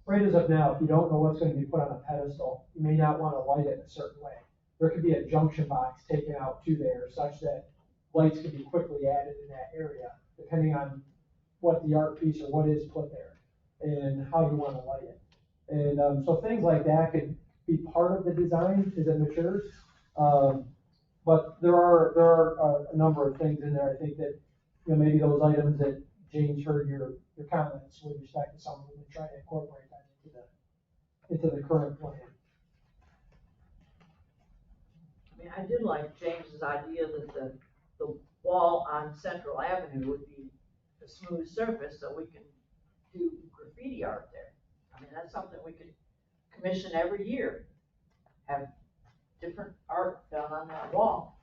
right as of now, if you don't know what's going to be put on a pedestal, you may not want to light it a certain way. There could be a junction box taken out to there such that lights can be quickly added in that area, depending on what the art piece or what is put there and how you want to light it. And so things like that could be part of the design as it matures. But there are a number of things in there. I think that, maybe those items that James heard your comments with respect to some of them and try to incorporate that into the current plan. I mean, I did like James's idea that the wall on Central Avenue would be a smooth surface so we can do graffiti art there. I mean, that's something we could commission every year, have different art done on that wall.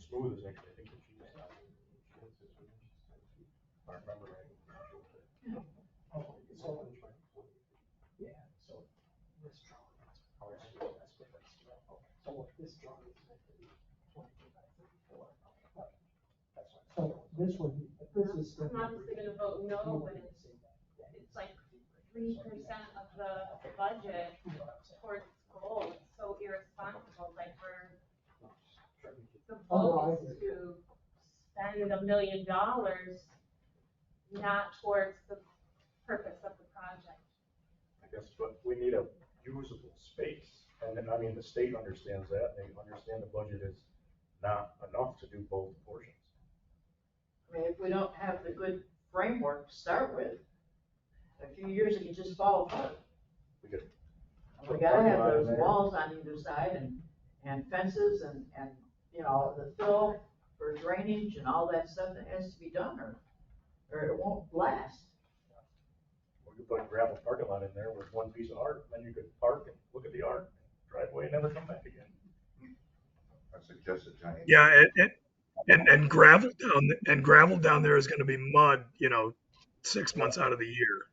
Smooth is actually, I think, the cheapest option. If I remember right. Yeah, so this drawing is so this drawing is meant to be 22 by 34. So this would be, if this is. I'm obviously gonna vote no when it's like 3% of the budget towards goals. It's so irresponsible, like we're supposed to spend $1 million, not towards the purpose of the project. I guess, but we need a usable space. And then, the state understands that. They understand the budget is not enough to do both portions. I mean, if we don't have the good framework to start with, a few years it can just fall apart. We gotta have those walls on either side and fences and the fill for drainage and all that stuff that has to be done or it won't last. We could put a gravel parking lot in there with one piece of art, and then you could park and look at the art, drive away and never come back again. I suggest a giant. Yeah, and gravel down there is going to be mud, 6 months out of the year.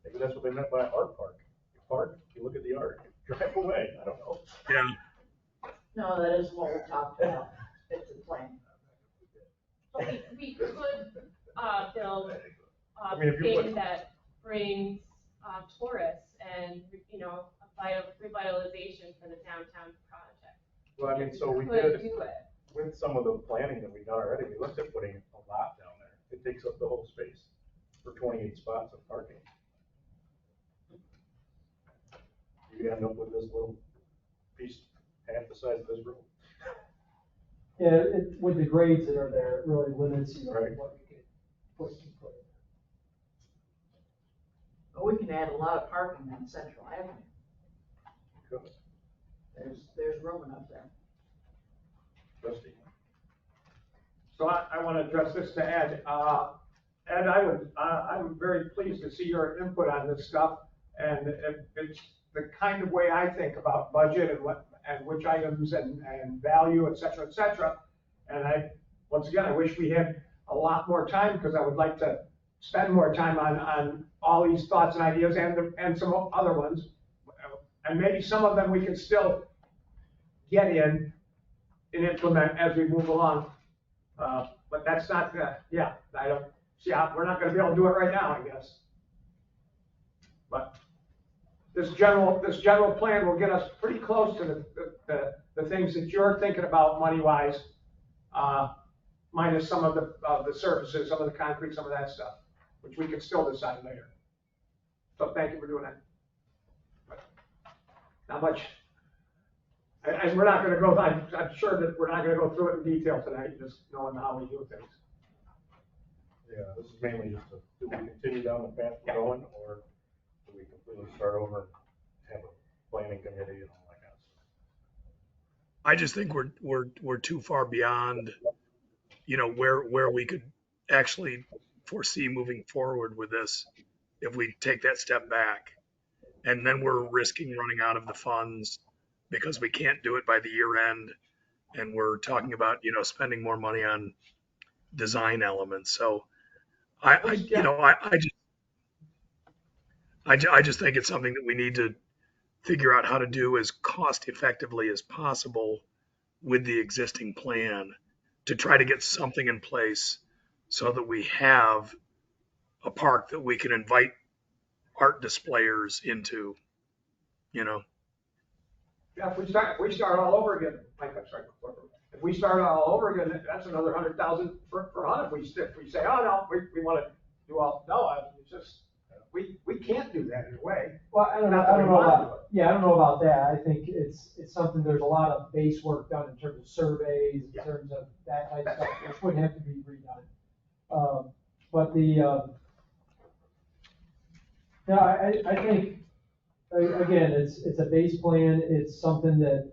Maybe that's what they meant by art park. You park, you look at the art, you drive away, I don't know. Yeah. No, that is what we talked about. It's a plan. But we could, build, I mean, if you thing put- that brings, tourists and, revitalization for the downtown project. Well, I mean, so we Could did, do it. with some of the planning that we done already, we looked at putting a lot down there. It takes up the whole space for 28 spots of parking. You end up with this little piece, half the size of this room. Yeah, with the grades that are there, it really limits, Right. what you can put in. But we can add a lot of parking on Central Avenue. Good. There's room enough there. Rusty. So I want to address this to Ed. Ed, I'm very pleased to see your input on this stuff. And it's the kind of way I think about budget and which items and value, et cetera, et cetera. And once again, I wish we had a lot more time because I would like to spend more time on all these thoughts and ideas and some other ones. And maybe some of them we can still get in and implement as we move along. But that's not, I don't see how, we're not gonna be able to do it right now, I guess. But this general plan will get us pretty close to the things that you're thinking about money-wise, minus some of the surfaces, some of the concrete, some of that stuff, which we can still decide later. So thank you for doing that. But not much. And we're not gonna go, I'm sure that we're not gonna go through it in detail tonight, just knowing how we do things. Yeah, this is mainly just do we continue down the path we're going, or do we completely start over and have a planning committee and all that kind of stuff? I just think we're too far beyond, where we could actually foresee moving forward with this if we take that step back. And then we're risking running out of the funds because we can't do it by the year end. And we're talking about, spending more money on design elements. So I just think it's something that we need to figure out how to do as cost effectively as possible with the existing plan to try to get something in place so that we have a park that we can invite art displayers into, Yeah, if we start all over again, Mike, I'm sorry, if we start all over again, that's another 100,000 for HUD. If we say, oh, no, we want to do all, no, it's just, we can't do that in a way. Well, I don't know about that. I think it's something, there's a lot of base work done in terms of surveys, in terms of that type of stuff, which would have to be redone. But I think, again, it's a base plan. It's something that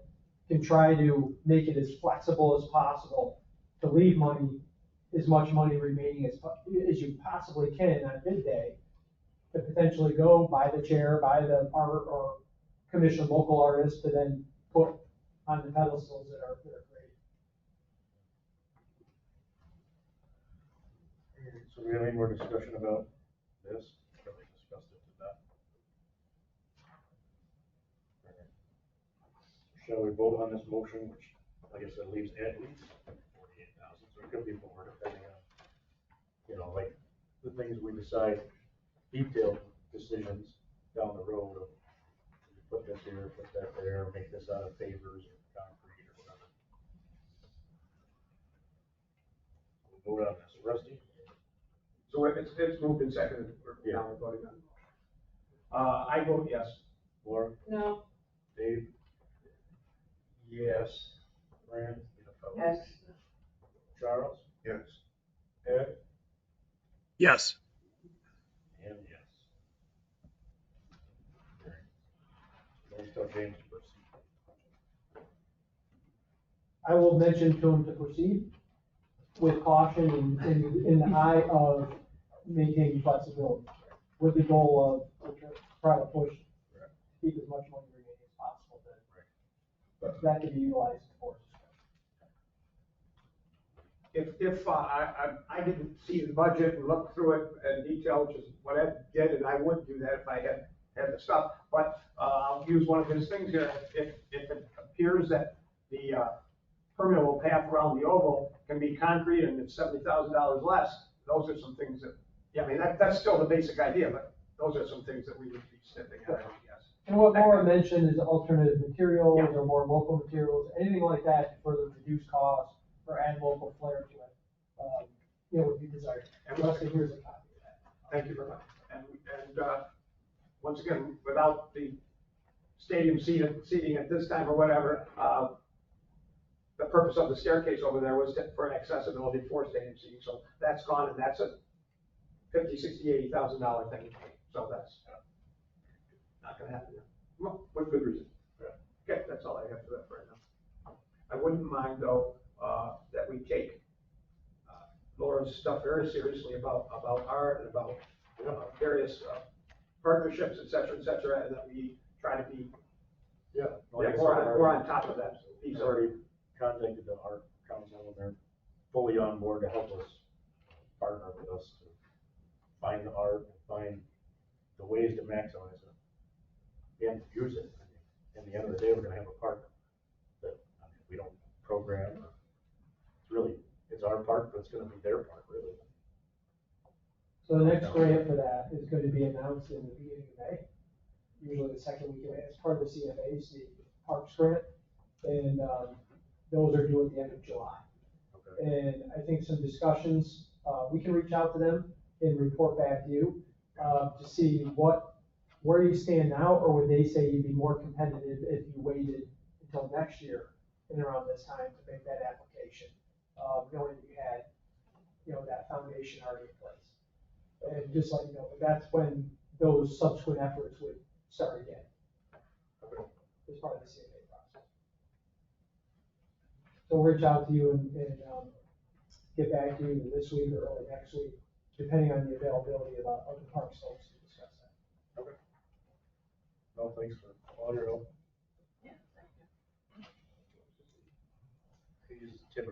can try to make it as flexible as possible to leave as much money remaining as you possibly can on bid day to potentially go buy the chair, buy the art, or commission local artists to then put on the pedestals that are great. So we have any more discussion about this? We discussed it to that. Shall we vote on this motion, which, like I said, leaves at least 48,000, so it could be more depending on, like the things we decide, detailed decisions down the road of put this here, put that there, make this out of pavers or concrete or whatever. We'll vote on this. Rusty? So it's moved and seconded. Yeah. Now we're voting on. I vote yes. Laura? No. Dave? Yes. Fran? Yes. Charles? Yes. Ed? yes. And yes. Let's tell James to proceed. I will mention to him to proceed with caution and in the eye of maintaining flexibility, with the goal of try to push, keep as much money remaining as possible, but that can be utilized for. I didn't see the budget and look through it in detail, which is what Ed did, and I would do that if I had the stuff. But, I'll use one of his things here. If it appears that the, permeable path around the oval can be concrete and it's $70,000 less, those are some things that, yeah, I mean, that's still the basic idea, but those are some things that we would be snipping at, I would guess. And what Laura mentioned is alternative materials Yeah. or more local materials, anything like that to further reduce costs or add local flair to it, would be desired. And Leslie, here's a copy of that. Thank you very much. And once again, without the stadium seating at this time or whatever, the purpose of the staircase over there was for accessibility for stadium seating. So that's gone, and that's a $50,000, $60,000, $80,000 thing. So that's not gonna happen. Well, with good reason. Okay, that's all I have for that right now. I wouldn't mind though, that we take Laura's stuff very seriously about art and about various partnerships, et cetera, and that we try to be more on top of that. He's already contacted the art council and they're fully on board to help us partner with us to find the art and find the ways to maximize it and use it. At the end of the day, we're gonna have a partner that, we don't program. It's our part, but it's gonna be their part, really. So the next grant for that is going to be announced in the beginning of May, usually the second week of May. It's part of the CFA's, the Parks Grant, and those are due at the end of July. Okay. And I think some discussions, we can reach out to them and report back to you to see where you stand now, or would they say you'd be more competitive if you waited until next year and around this time to make that application, knowing that you had, that foundation already in place. And just let you know, that's when those subsequent efforts would start again. Okay. As part of the CFA process. So we'll reach out to you and get back to you either this week or early next week, depending on the availability of the parks folks to discuss that. Okay. No, thanks for all your help. Yeah, thank you. He's Tim.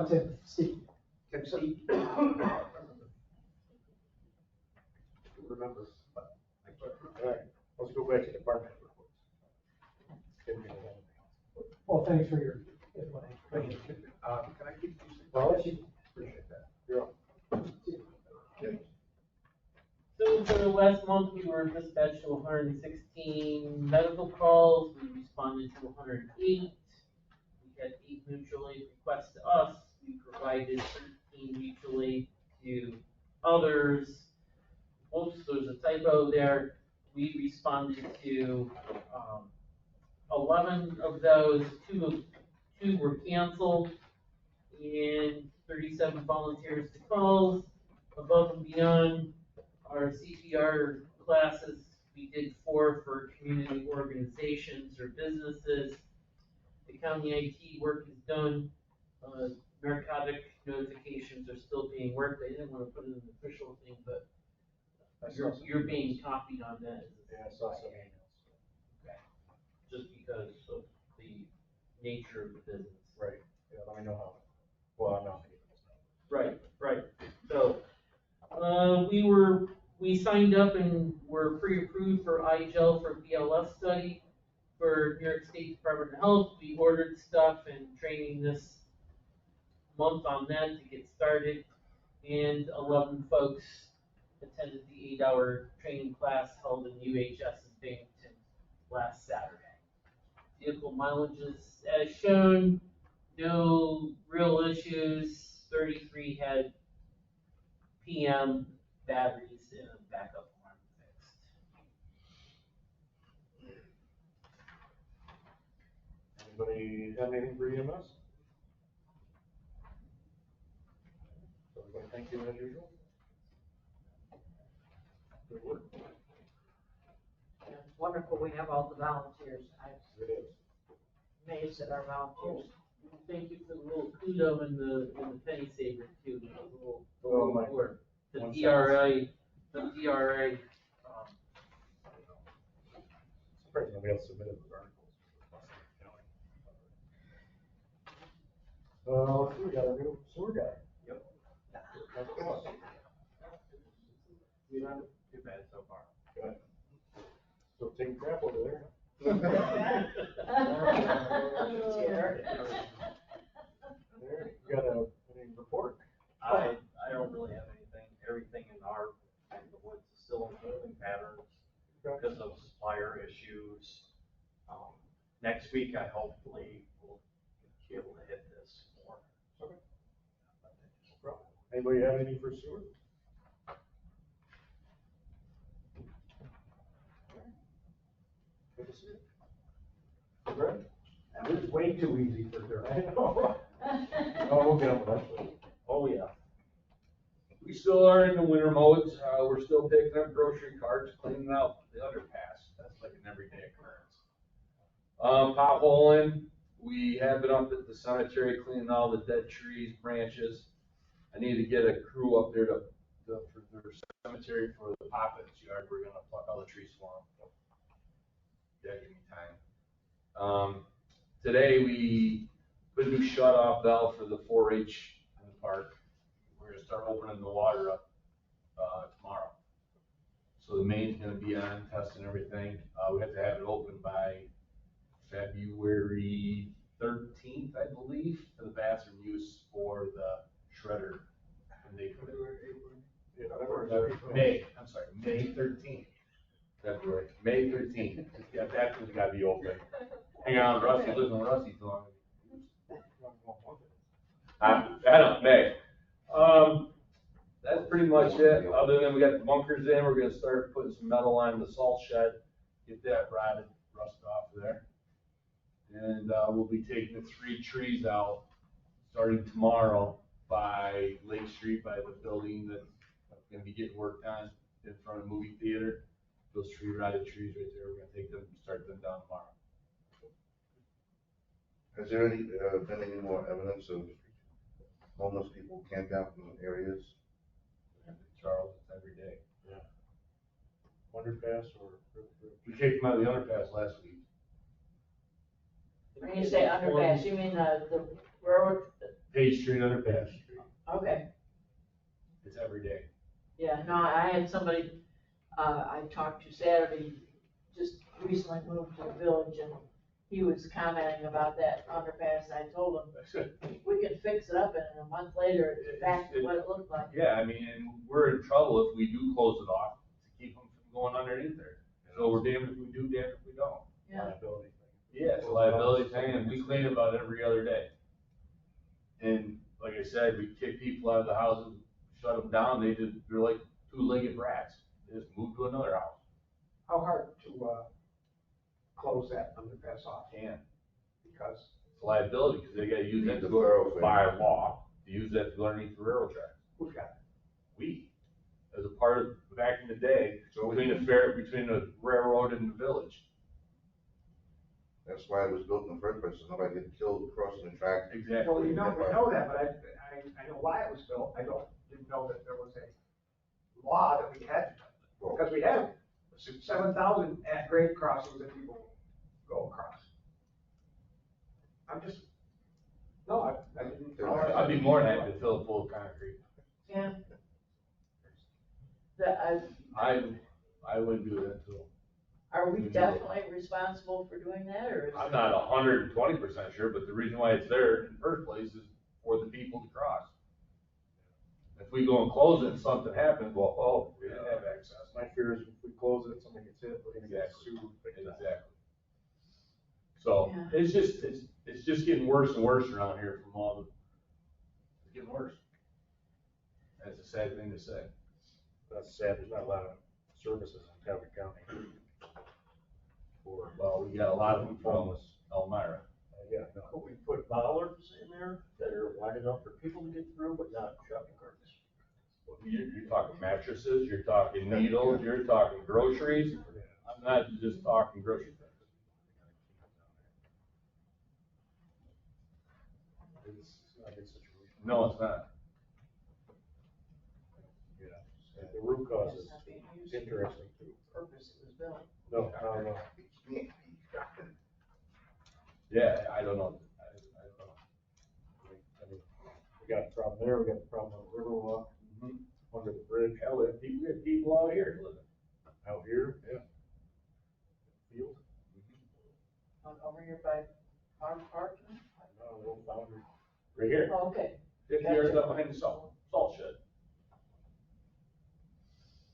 Tim, Steve. Tim, Steve. Remember. All right, let's go back to department reports. Well, thanks for your input. Thank you. Can I keep these? Well, yes, you- Appreciate that. You're up. So for the last month, we were dispatched to 116 medical calls. We responded to 108. We had 8 mutual aid requests to us. We provided 13 mutual aid to others. Oops, there's a typo there. We responded to 11 of those. Two were canceled, and 37 volunteers to calls. Above and beyond our CPR classes, we did 4 for community organizations or businesses. The county IT work is done. Narcotic notifications are still being worked. I didn't want to put in an official thing, but you're being copied on that. Yeah, I saw some emails. Okay. Just because of the nature of the business. Right, yeah, let me know how, well, I'm not. Right. So, we signed up and were pre-approved for iGel for BLS study for New York State Department of Health. We ordered stuff and training this month on that to get started. And 11 folks attended the 8-hour training class held in UHS's Binghamton last Saturday. Vehicle mileages as shown, no real issues. 33 had PM batteries and a backup alarm fixed. Anybody have anything for EMS? So everybody, thank you as usual. Good work. Yeah, it's wonderful we have all the volunteers. I'm It is. amazed at our volunteers. Thank you for the little kudo and the penny saver too, the little Mike, award. The one DRA. Surprised nobody else submitted those articles. Let's see, we got a new sewer guy. Yep. That's cool. You're not too bad so far. Good. Still taking crap over there. There, you got any report? I don't really have anything. Everything in our neck of the woods is still in holding patterns because of supplier issues. Next week, I hopefully will be able to hit this more. Okay. No problem. Anybody have anything for sewer? Good to see you. Brett? That was way too easy for dirt. I know. Oh, we'll get them eventually. Oh, yeah. We still are in the winter modes. We're still picking up grocery carts, cleaning out the underpass. That's like an everyday occurrence. Potholing, we have been up at the cemetery cleaning all the dead trees, branches. I need to get a crew up there for their cemetery for the Poppins yard. We're gonna pluck all the trees for them. Yeah, give me time. Today we put a new shut-off valve for the 4-H in the park. We're gonna start opening the water up, tomorrow. So the main's gonna be on, testing everything. We have to have it open by February 13th, I believe, for the bathroom use for the shredder. And they put it, May 13th. February, May 13th. Yeah, bathroom's gotta be open. Hang on, Rusty, lives in Rusty too long. I don't, May. That's pretty much it. Other than we got the bunkers in, we're gonna start putting some metal on the salt shed, get that rotted rust off of there. And we'll be taking the 3 trees out starting tomorrow by Lake Street, by the building that's gonna be getting worked on in front of the movie theater. Those 3 rotted trees right there, we're gonna take them, start them down tomorrow. Has there been any more evidence of homeless people camped out in areas? Charles, it's every day. Yeah. Underpass or? We kicked them out of the underpass last week. When you say underpass, you mean the road? Page Street underpass. Okay, It's every day. yeah, no, I had somebody, I talked to Saturday, just recently moved to the village, and he was commenting about that underpass. I told him, we can fix it up, and a month later, it's back to what it looked like. Yeah, I mean, and we're in trouble if we do close it off to keep them from going underneath there. So we're damned if we do, damned if we don't. Yeah. Liability thing. Yeah, it's a liability thing, and we clean about every other day. And like I said, we kick people out of the houses, shut them down, they're like 2-legged rats. They just move to another house. How hard to, close that underpass off? Can't. Because It's a liability, because they gotta use that to The go, thoroughfare. by law, to use that to go underneath the railroad tracks. who's got it? We, as a part of, back in the day, between the railroad and the village. That's why it was built in the first place, so nobody get killed crossing the track. Exactly. Well, we know that, but I know why it was built. I didn't know that there was a law that we had, because we have 7,000 at-grade crossings that people go across. I'm just, no, I didn't. I'd be more than happy to fill it full of concrete. Yeah. I wouldn't do that too. Are we definitely responsible for doing that, or is I'm not 120% sure, but the reason why it's there in the first place is for the people to cross. If we go and close it and something happens, well, oh, we didn't have access. My fear is if we close it, somebody gets hit, we're gonna get sued. Exactly. So, Yeah. it's just getting worse and worse around here from all the, it's getting worse. That's a sad thing to say. That's sad, there's not a lot of services in Talbot County. Well, we got a lot of them from Elmira. Yeah, no. Could we put bollards in there that are wide enough for people to get through, but not shopping carts? You're talking mattresses, you're talking needles, you're talking groceries. I'm not just talking groceries. It's not a good situation. No, it's not. Yeah, the root cause is it's not being used for the interesting too. purpose it was built? No. Yeah, I don't know. I don't know. I We got the problem there, we got the problem on the Riverwalk, under the bridge. Hell, we have people out here living. Out here, yeah. Field. Over here by Farm Park? No, little foundry. Right here. Oh, okay. 50 yards up behind the salt shed.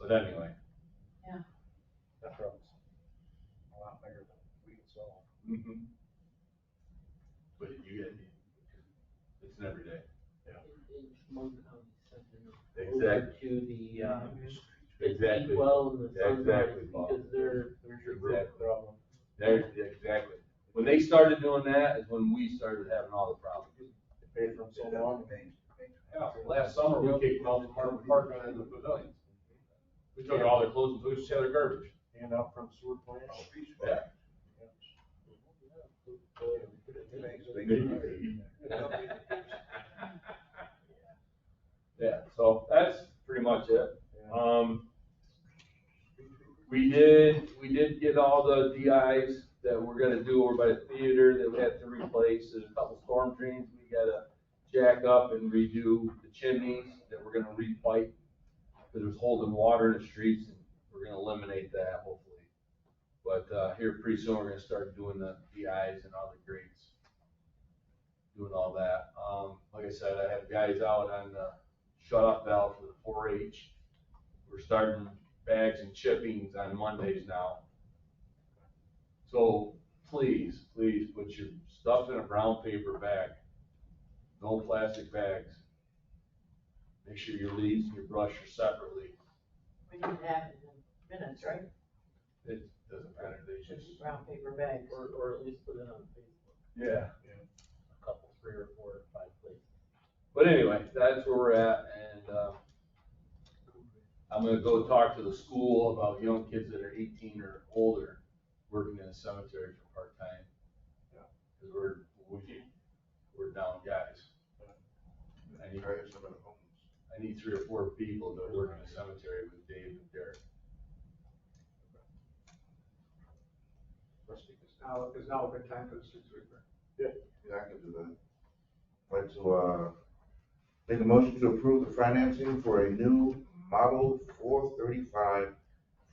But anyway. That problem's a lot bigger than we can solve. But you get, it's an everyday. In Chemung County Center. Exactly. To the Exactly. deep well and the sunrise, Exactly, Bob. because they're, There's your real problem. There's, exactly. When they started doing that is when we started having all the problems. They paid for them so long. Yeah, last summer we kicked them out from Marvin Park on into the pavilions. We took all their clothes and pushed their garbage. And out from sewer plant. Yeah. Yeah, so that's pretty much it. We did get all the DIs that we're gonna do over by the theater that we had to replace. There's a couple storm drains we gotta jack up and redo the chimneys that we're gonna repipe. Cause it was holding water in the streets, and we're gonna eliminate that hopefully. But, here pretty soon we're gonna start doing the DIs and all the grates. Doing all that. Like I said, I have guys out on the shut-off valve for the 4-H. We're starting bags and chippings on Mondays now. So please, please put your stuff in a brown paper bag. No plastic bags. Make sure your leaves and your brush are separately. We need to have it in minutes, right? It doesn't matter, they just. Just brown paper bags. or at least put it on Facebook, Yeah. a couple, 3 or 4 or 5 places. But anyway, that's where we're at, and, I'm gonna go talk to the school about young kids that are 18 or older working in the cemetery for part-time. Cause we're down guys. I need 3 or 4 people that work in the cemetery with Dave and Derek. Is now a good time for the street sweeper. Yeah, I can do that. I'd like to, make a motion to approve the financing for a new Model 435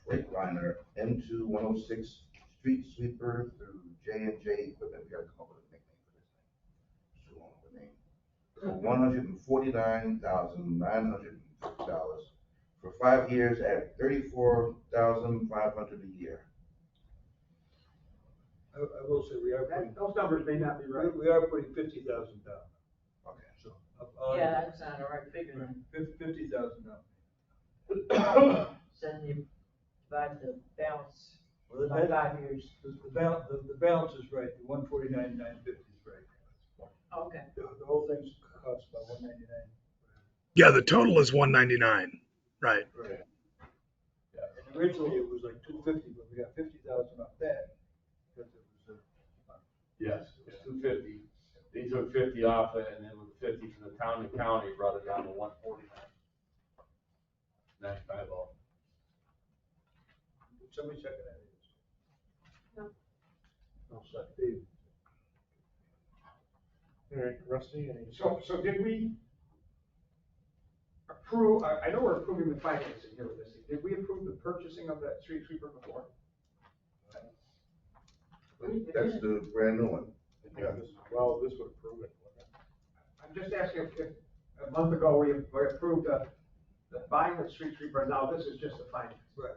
Freightliner M2 106 street sweeper through J&J Equipment. We gotta come up with a nickname for this thing. It's too long of a name. For $149,950 for 5 years at $34,500 a year. I will say, we are putting, Those numbers may not be right. we are putting 50,000 down. Okay. So, Yeah, that's not a right figure then. 50,000 down. Then you divide the balance Well, by 5 years. The balance is right, the 149,950 is right. Okay. The whole thing's cost about 199. Yeah, the total is 199, right? Right. And originally it was like 250, but we got 50,000 off that. Because it was, Yes, it's 250. They took 50 off it, and then with 50 from the town and county, brought it down to 149. 95 off. somebody second that. No. I'll second Dave. All right, Rusty, any? So did we approve, I know we're approving the financing here with this thing. Did we approve the purchasing of that street sweeper before? That's the brand new one. Yeah, well, this would approve it, wouldn't it? I'm just asking if a month ago we approved the buying of the street sweeper, now this is just the finance. Right.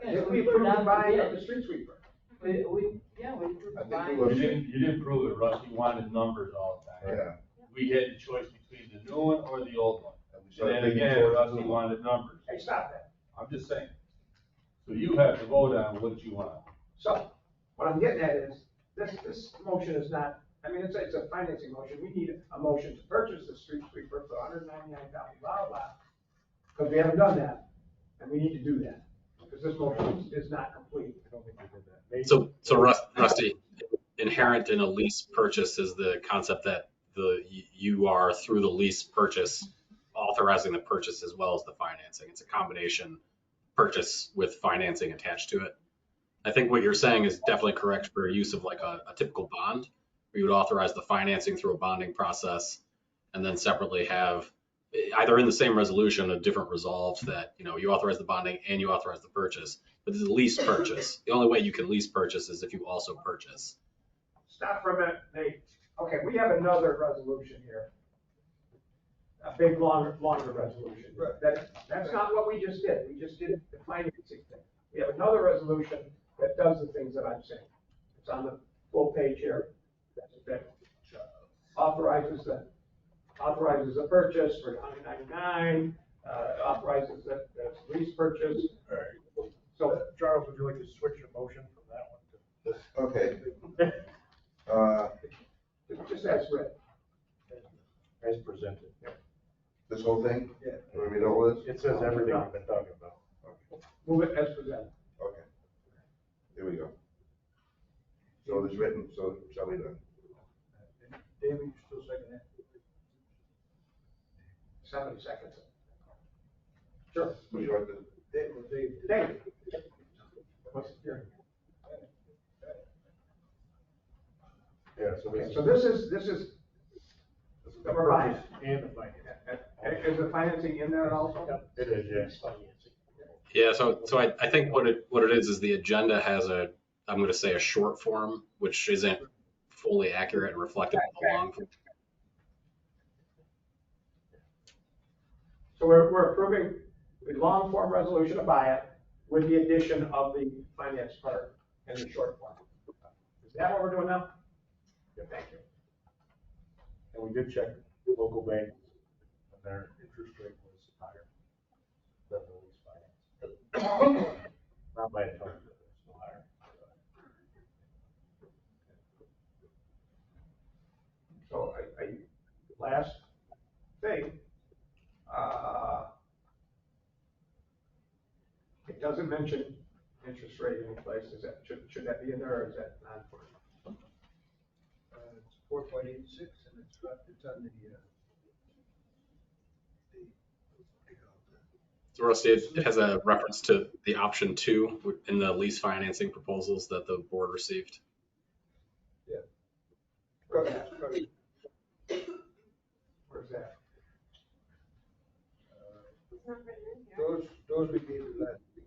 Did we approve the buying of the street sweeper? We approved I the think buying. we were- You didn't prove it, Russ. You wanted numbers all the time. Yeah. We had the choice between the new one or the old one. And we And started then thinking again, towards Rusty the new one. wanted numbers. Hey, stop that. I'm just saying. So you have to vote on what you want. So, what I'm getting at is, this motion is not, I mean, it's a financing motion, we need a motion to purchase the street sweeper for $199,000, blah, blah. Because we haven't done that, and we need to do that, because this motion is not complete. I don't think we did that. Maybe- So Rusty, inherent in a lease purchase is the concept that you are through the lease purchase authorizing the purchase as well as the financing. It's a combination purchase with financing attached to it. I think what you're saying is definitely correct for use of like a typical bond. We would authorize the financing through a bonding process, and then separately have either in the same resolution, a different resolves that, you authorize the bonding and you authorize the purchase, but it's a lease purchase. The only way you can lease purchase is if you also purchase. Stop for a minute, Nate. Okay, we have another resolution here. A big, longer resolution. That's not what we just did. We just did the financing thing. We have another resolution that does the things that I'm saying. It's on the full page here. That authorizes the purchase for $199, authorizes the lease purchase. So, Charles, would you like to switch your motion from that one to Okay. Just as written. as presented? This whole thing? Yeah. Do we read all this? It says everything we've been talking about. Move it as presented. Okay. Here we go. So it's written, so shall we done? David, you still second that? Somebody seconds it. Sure. Would you like to? David. What's here? Yeah, so Okay, this so is. this is The revised. purchase and the finance. Is the financing in there also? Yep, it is, yes. Yeah, so I think what it is the agenda has I'm going to say a short form, which isn't fully accurate and reflective of the long form. So we're approving the long form resolution to buy it with the addition of the finance part and the short form. Is that what we're doing now? Yep. Thank you. And we did check the local banks, and their interest rate was higher than the lease finance. Not by a ton, but it's still higher. So last thing, it doesn't mention interest rate any place. Should that be in there, or is that non-important? It's 4.86, and it's on the, So Rusty, it has a reference to the option 2 in the lease financing proposals that the board received. Go ahead. Where's that? It's not written in here. those we gave you last week.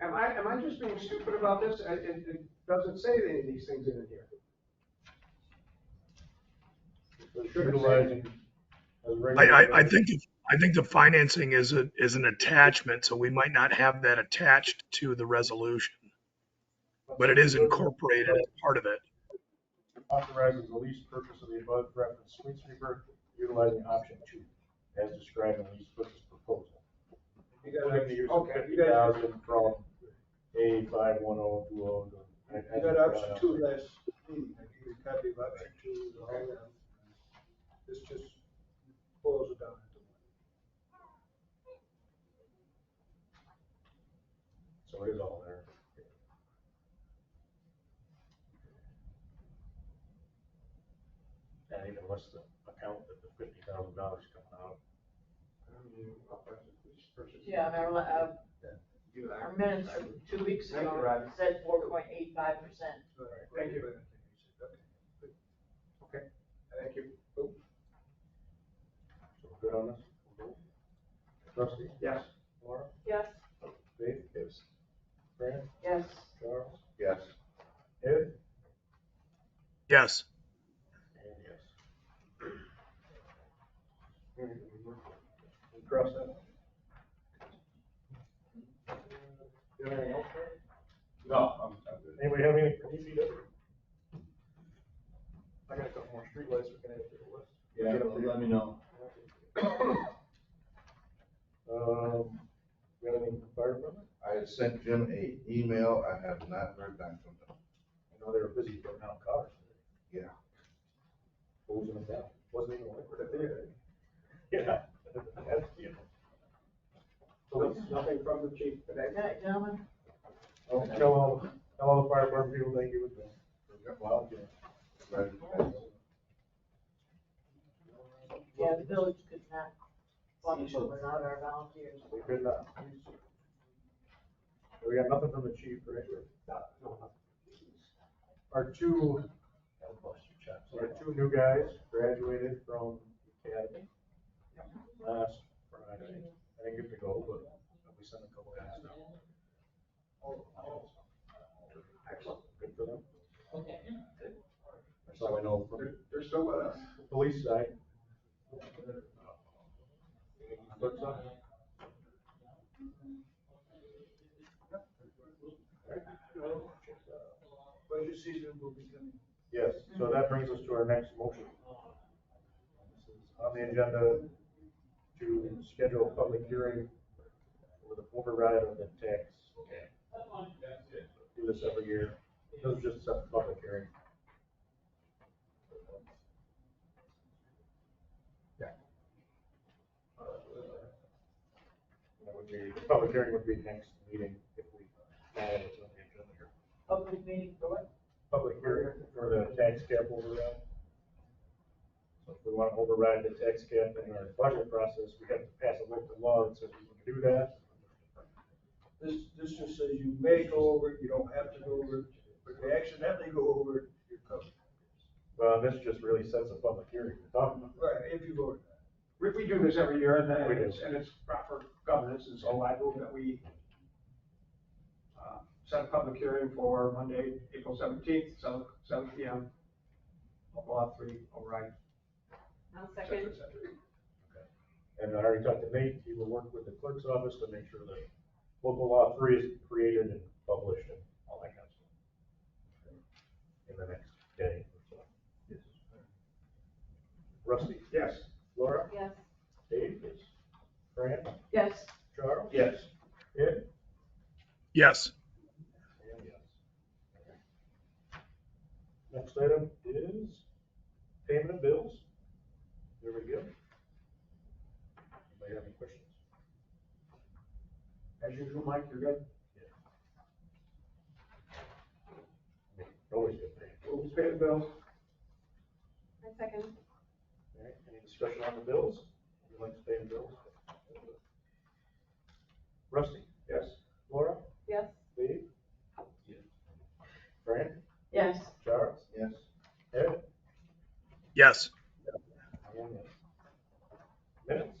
Am I just being stupid about this? It doesn't say any of these things in here. Utilizing as regular. I think the financing is an attachment, so we might not have that attached to the resolution, but it is incorporated as part of it. Authorizes the lease purchase of the above referenced street sweeper utilizing option 2 as described in the lease purchase proposal. You got, Including the use of okay, you got, 50,000 from A510220 to. you got option 2 last meeting. I gave you a copy of option 2, the whole, this just boils it down into one. So it is all there. And even less the account that the $50,000 coming out. Yeah, our minutes are 2 weeks ago, it said 4.85%. Thank you. Okay, thank you. So we're good on this? Trustee? Yes. Laura? Yes. Dave? Yes. Fran? Yes. Charles? Yes. Ed? Yes. And yes. We cross that. You have anything else, Fran? No, I'm good. Anybody have anything for DPW? I got a couple more streetlights we can add to the list. Yeah, let me know. You got anything from fire department? I had sent Jim an email. I have not heard back from them. I know they were busy putting out cars today. Yeah. Closing them down. Wasn't even like the theater. Yeah. That's beautiful. So nothing from the chief today? Good night, gentlemen. Oh, tell all the fire department people thank you. Well, yeah. Right. Yeah, the village could not function without our volunteers. We could not. We got nothing from the chief, right? No, Our two, new guys graduated from the academy last Friday. I didn't get to go, but we sent a couple guys now. Excellent, good for them. That's all I know from they're still with us. the police side. Looks up. Budget season will be coming. Yes, so that brings us to our next motion. This is on the agenda to schedule a public hearing for the override of the tax cap. Do this every year. This is just a public hearing. That would be, the public hearing would be next meeting if we add it on the agenda here. Public meeting for what? Public hearing for the tax cap override. So if we want to override the tax cap in our budget process, we have to pass a local law that says we can do that. This just says you may go over it, you don't have to go over it, but if you accidentally go over it, you're covered. Well, this just really sets a public hearing to talk about. Right, if you vote. We do this every year, and then We do. it's proper governance, and so I move that we set a public hearing for Monday, April 17th, 7 PM. Local law 3, override. I'll et cetera, second. et cetera. And I already talked to Nate, he will work with the clerk's office to make sure that local law 3 is created and published and all that kind of stuff. In the next day or so. Rusty? Yes. Laura? Yes. Dave? Yes. Fran? Yes. Charles? Yes. Ed? Yes. And yes. Next item is payment of bills. There we go. Anybody have any questions? As usual, Mike, you're good? Always good thing. We'll just pay the bills. I second. All right, any discussion on the bills? Would you like to pay the bills? Rusty? Yes. Laura? Yes. Dave? Yes. Fran? Yes. Charles? Yes. Ed? Yes. And yes. Minutes?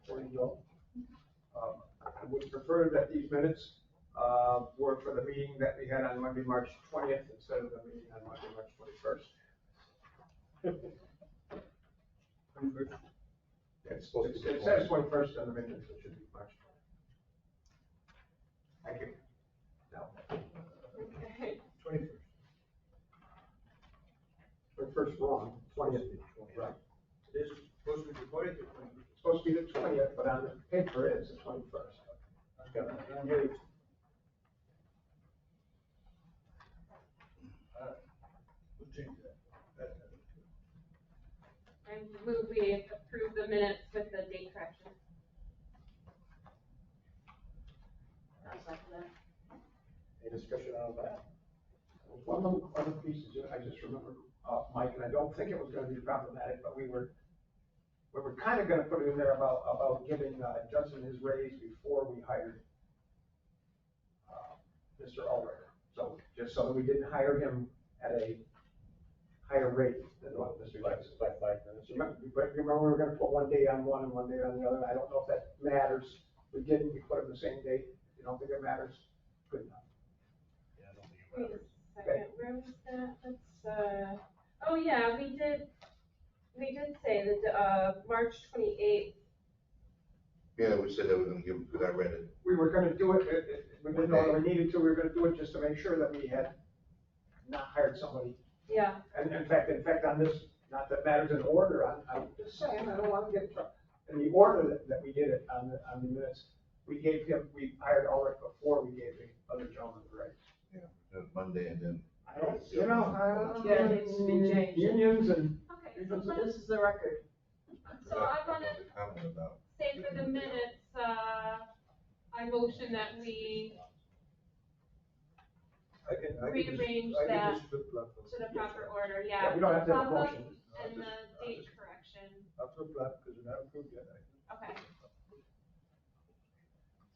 Before you go, I would prefer that these minutes were for the meeting that we had on Monday, March 20th, instead of the meeting on Monday, March 21st. It says 21st on the minutes, it should be March 20th. Thank you. Now, Okay. 21st. 21st wrong, 20th. Right. It is supposed to be the 20th or 21st. It's supposed to be the 20th, but on the paper it's the 21st. Okay. We'll change that. I move we approve the minutes with the date correction. I'll second that. Any discussion on that? One other piece is, I just remembered, Mike, and I don't think it was gonna be problematic, but we were kind of gonna put it in there about giving Justin his raise before we hired Mr. Ulrich. So, just so that we didn't hire him at a higher rate than what Mr. Justin. By 5 minutes. Remember, we were gonna put one day on one and one day on the other, I don't know if that matters. We didn't, we put them the same date, you don't think it matters? Good enough. Yeah, I don't think it Wait matters. a second, where was that? That's, oh yeah, we did say that, March 28th. Yeah, we said that we're gonna give, because I read it. We were gonna do it, we didn't know that we needed to, we were gonna do it just to make sure that we had not hired somebody. Yeah. And in fact, on this, not that matters in order, I'm just saying, I don't wanna get in trouble. In the order that we did it on the minutes, we hired Ulrich before we gave the other gentleman the raise. Yeah, it was Monday and then. I don't, you know, Yeah, it needs to be changed. Unions and. Okay, so let's, This is the record. so I wanna Comment about. say for the minutes, I motion that we I can rearrange just that flip-flop them. to the proper order, Yeah, yeah. we don't have to have a Pop-up motion. And the date correction, I'll flip-flop because we're not approved yet. okay.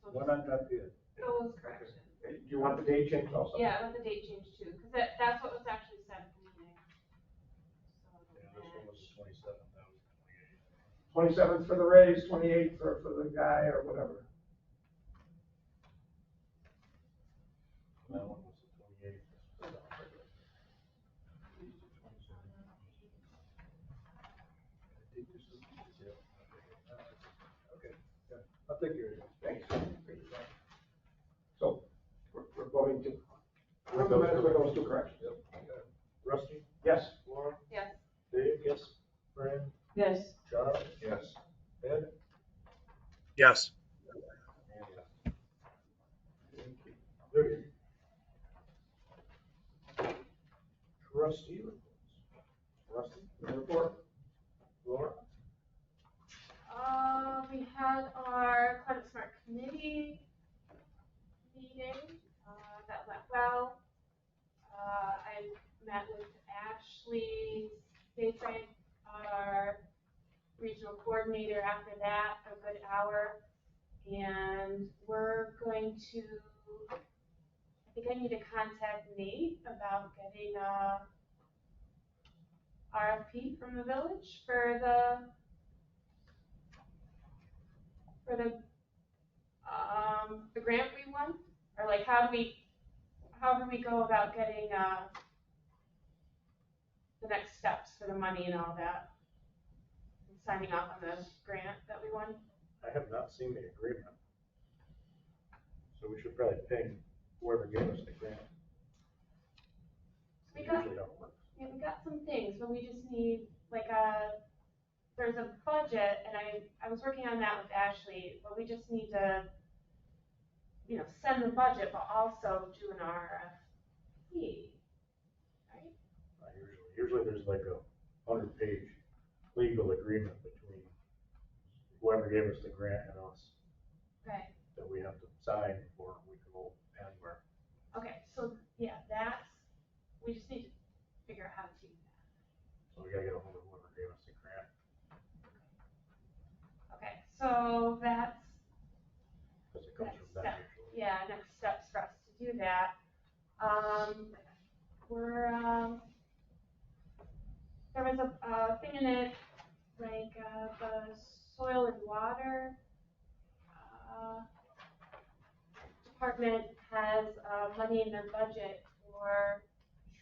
So One on top here. those corrections. Do you want the date changed also? Yeah, I want the date changed too, because that's what was actually said at the meeting. Yeah, this one was the 27th, that was the 28th. 27th for the raise, 28th for the guy or whatever. That one was the 28th. Okay, yeah, I'll take care of it. Thanks. So, we're voting to, with those two corrections. Rusty? Yes. Laura? Yes. Dave? Yes. Fran? Yes. Charles? Yes. Ed? Yes. And yes. Vivian? Trustee reports. Rusty? Report. Laura? We had our Climate Smart Committee meeting, that went well. I met with Ashley Frank, our regional coordinator after that, a good hour. And we're going to, I think I need to contact Nate about getting a RFP from the village for the grant we won, or like how do we go about getting the next steps for the money and all that, and signing off on the grant that we won. I have not seen the agreement. So we should probably ping whoever gave us the grant. We got, Usually how it works. yeah, we got some things, but we just need like there's a budget, and I was working on that with Ashley, but we just need to, send the budget, but also do an RFP, right? Usually there's like a 100-page legal agreement between whoever gave us the grant and us Okay. that we have to sign before we can go anywhere. Okay, so yeah, we just need to figure out how to do that. So we gotta get a hold of whoever gave us the grant. Okay, so that's Because it comes next from step. them usually. Yeah, next steps for us to do that. There was a thing in it, like, the soil and water, department has, money in their budget for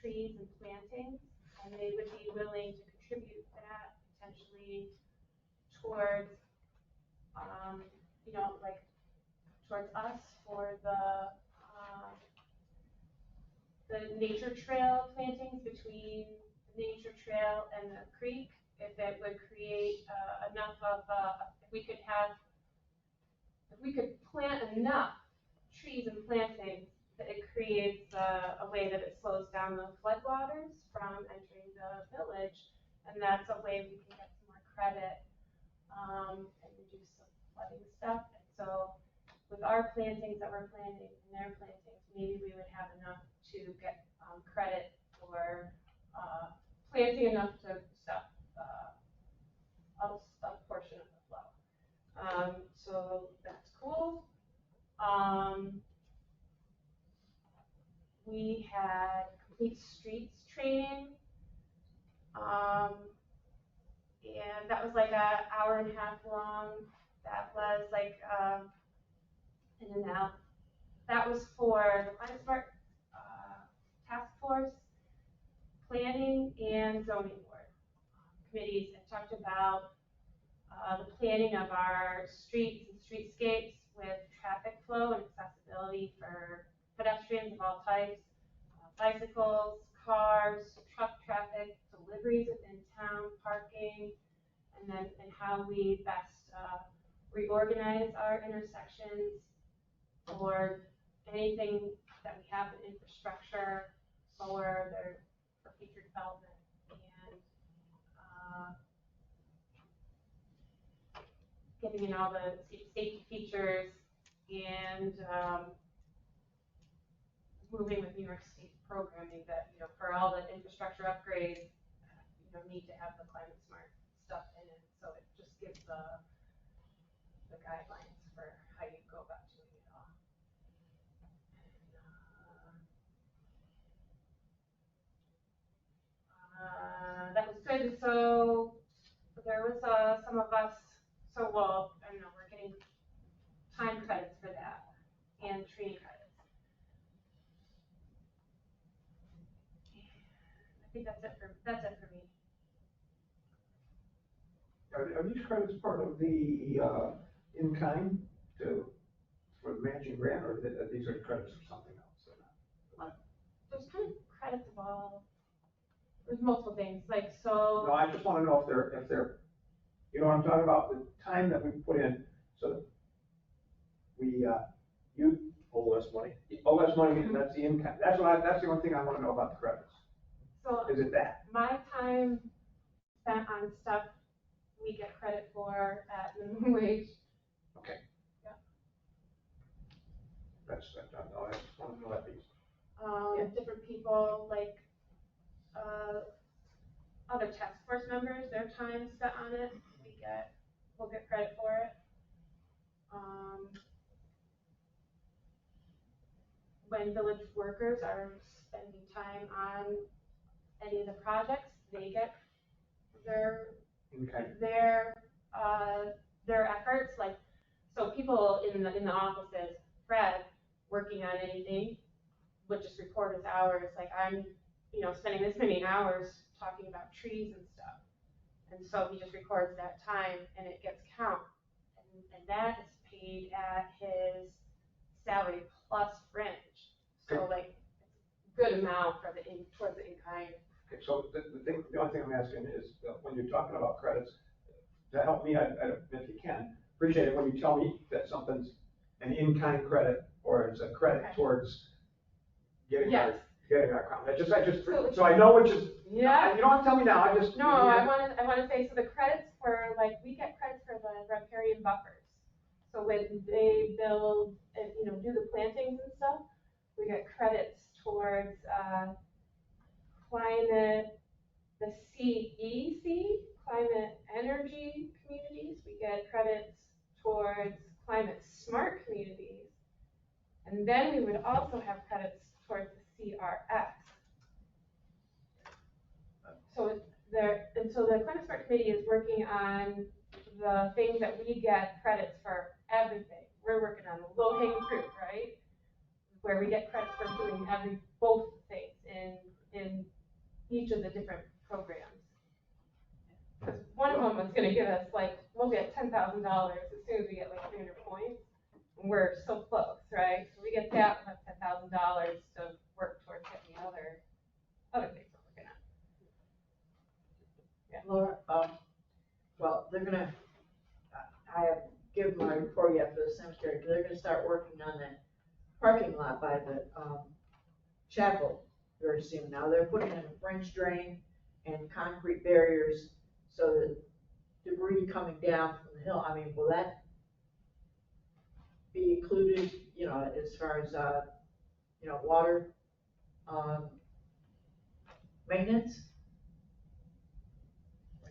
trees and plantings, and they would be willing to contribute that potentially towards, like, towards us for the nature trail plantings between the nature trail and the creek, if it would create enough of, if we could plant enough trees and plantings that it creates a way that it slows down the floodwaters from entering the village, and that's a way we can get some more credit and reduce some flooding stuff. And so with our plantings that we're planting and their plantings, maybe we would have enough to get credit for planting enough to stop a portion of the flow. So that's cool. We had complete streets training. And that was like an hour and a half long. That was like in and out. That was for the Climate Smart Task Force, Planning, and Zoning Board committees. It talked about the planning of our streets and streetscapes with traffic flow and accessibility for pedestrians of all types, bicycles, cars, truck traffic, deliveries within town, parking, and how we best reorganize our intersections or anything that we have in infrastructure for future development, and getting in all the safety features and moving with New York State programming that, for all the infrastructure upgrades, need to have the climate smart stuff in it. So it just gives the guidelines for how you go about doing it all. did, so there was, some of us, so well, I don't know, we're getting time credits for that and training credits. I think that's it for me. Are these credits part of the, in-kind for the matching grant, or these are credits for something else? There's kind of credits of all, there's multiple things, like, so. No, I just wanna know if they're, you know what I'm talking about, the time that we put in, so that we, you Owe less money. owe less money, and that's the in-kind, that's the only thing I wanna know about the credits. So Is it that? my time spent on stuff we get credit for at minimum wage. Okay. Yeah. That's, I don't know, I just wanna know that piece. Different people, like, other task force members, their time spent on it, we'll get credit for it. When village workers are spending time on any of the projects, they get their Okay. their efforts, like, so people in the offices, Fred, working on anything, would just record his hours, like, I'm, spending this many hours talking about trees and stuff. And so he just records that time and it gets count. And that is paid at his salary plus fringe. So like, good amount for towards the in-kind. Okay, so the only thing I'm asking is, when you're talking about credits, to help me, if you can, appreciate it when you tell me that something's an in-kind credit, or it's a credit towards getting our account. So I know which is, yeah. You don't have to tell me now, I just. No, I wanna say, so the credits for, like, we get credits for the riparian buffers. So when they build and, do the plantings and stuff, we get credits towards, climate, the CEC, climate energy communities. We get credits towards climate smart communities. And then we would also have credits towards the CRS. So the Climate Smart Committee is working on the things that we get credits for everything. We're working on the low-hanging fruit, right? Where we get credits for doing both things in each of the different programs. Because one of them is going to give us, like, we'll get $10,000 as soon as we get like 300 points. And we're so close, right? So we get that, we'll have $10,000 to work towards getting the other things we're working on. Yeah. Laura, well, they're gonna, I have given my report yet for the cemetery, but they're gonna start working on that parking lot by the, chapel very soon. Now, they're putting in a French drain and concrete barriers so that debris coming down from the hill, I mean, will that be included, as far as, water, maintenance?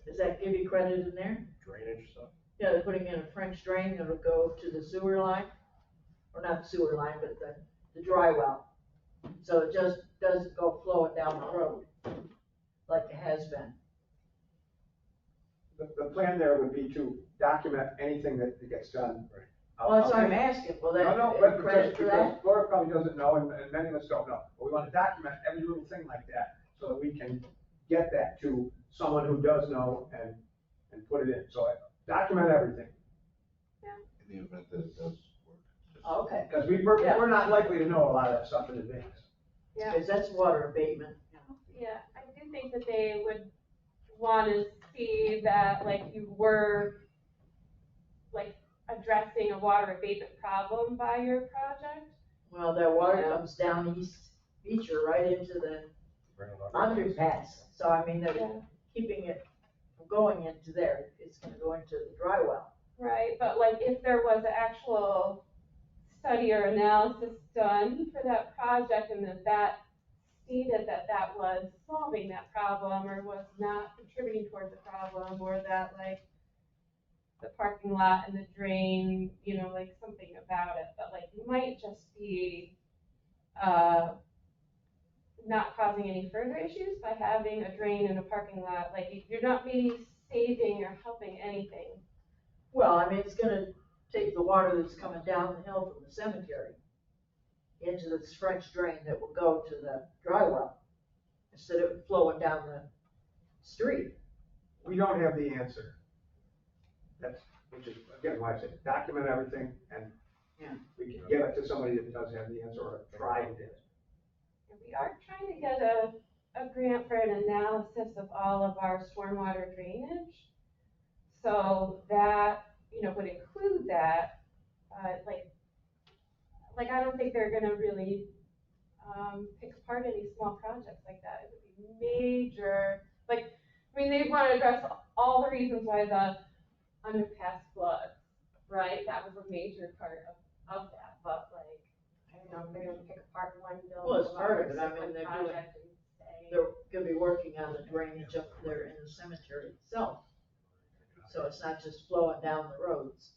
Does that give you credit in there? Drainage stuff. Yeah, they're putting in a French drain that'll go to the sewer line, or not the sewer line, but the dry well. So it just doesn't go flowing down the road like it has been. The plan there would be to document anything that gets done. Right. Well, that's what I'm asking, will that be credit for that? Laura probably doesn't know, and many of us don't know, but we want to document every little thing like that, so that we can get that to someone who does know and put it in, so document everything. In the event that it does work. Okay. Because we're not likely to know a lot of that stuff in advance. Yeah. Because that's water abatement. Yeah, I do think that they would want to see that, like, you were, like, addressing a water abatement problem by your project. Well, that water comes down East Beecher right into the underpass. So, I mean, they're keeping it from going into there. It's gonna go into the dry well. Right, but like, if there was an actual study or analysis done for that project and that stated that was solving that problem or was not contributing towards the problem, or that, like, the parking lot and the drain, like, something about it, but like, it might just be, not causing any further issues by having a drain in a parking lot. Like, you're not really saving or helping anything. Well, I mean, it's gonna take the water that's coming down the hill from the cemetery into this French drain that will go to the dry well, instead of flowing down the street. We don't have the answer. That's, which is, again, why I said, document everything, and Yeah. we can give it to somebody that does have the answer, or try and get it. And we are trying to get a grant for an analysis of all of our stormwater drainage. So that, would include that, like I don't think they're gonna really, pick apart any small projects like that. It would be major, they wanna address all the reasons why the underpass floods, right? That was a major part of that, but I don't know if they're gonna pick apart one building. Well, it's part of it. I or mean, one they're project and say. They're gonna be working on the drainage up there in the cemetery itself. So it's not just flowing down the roads.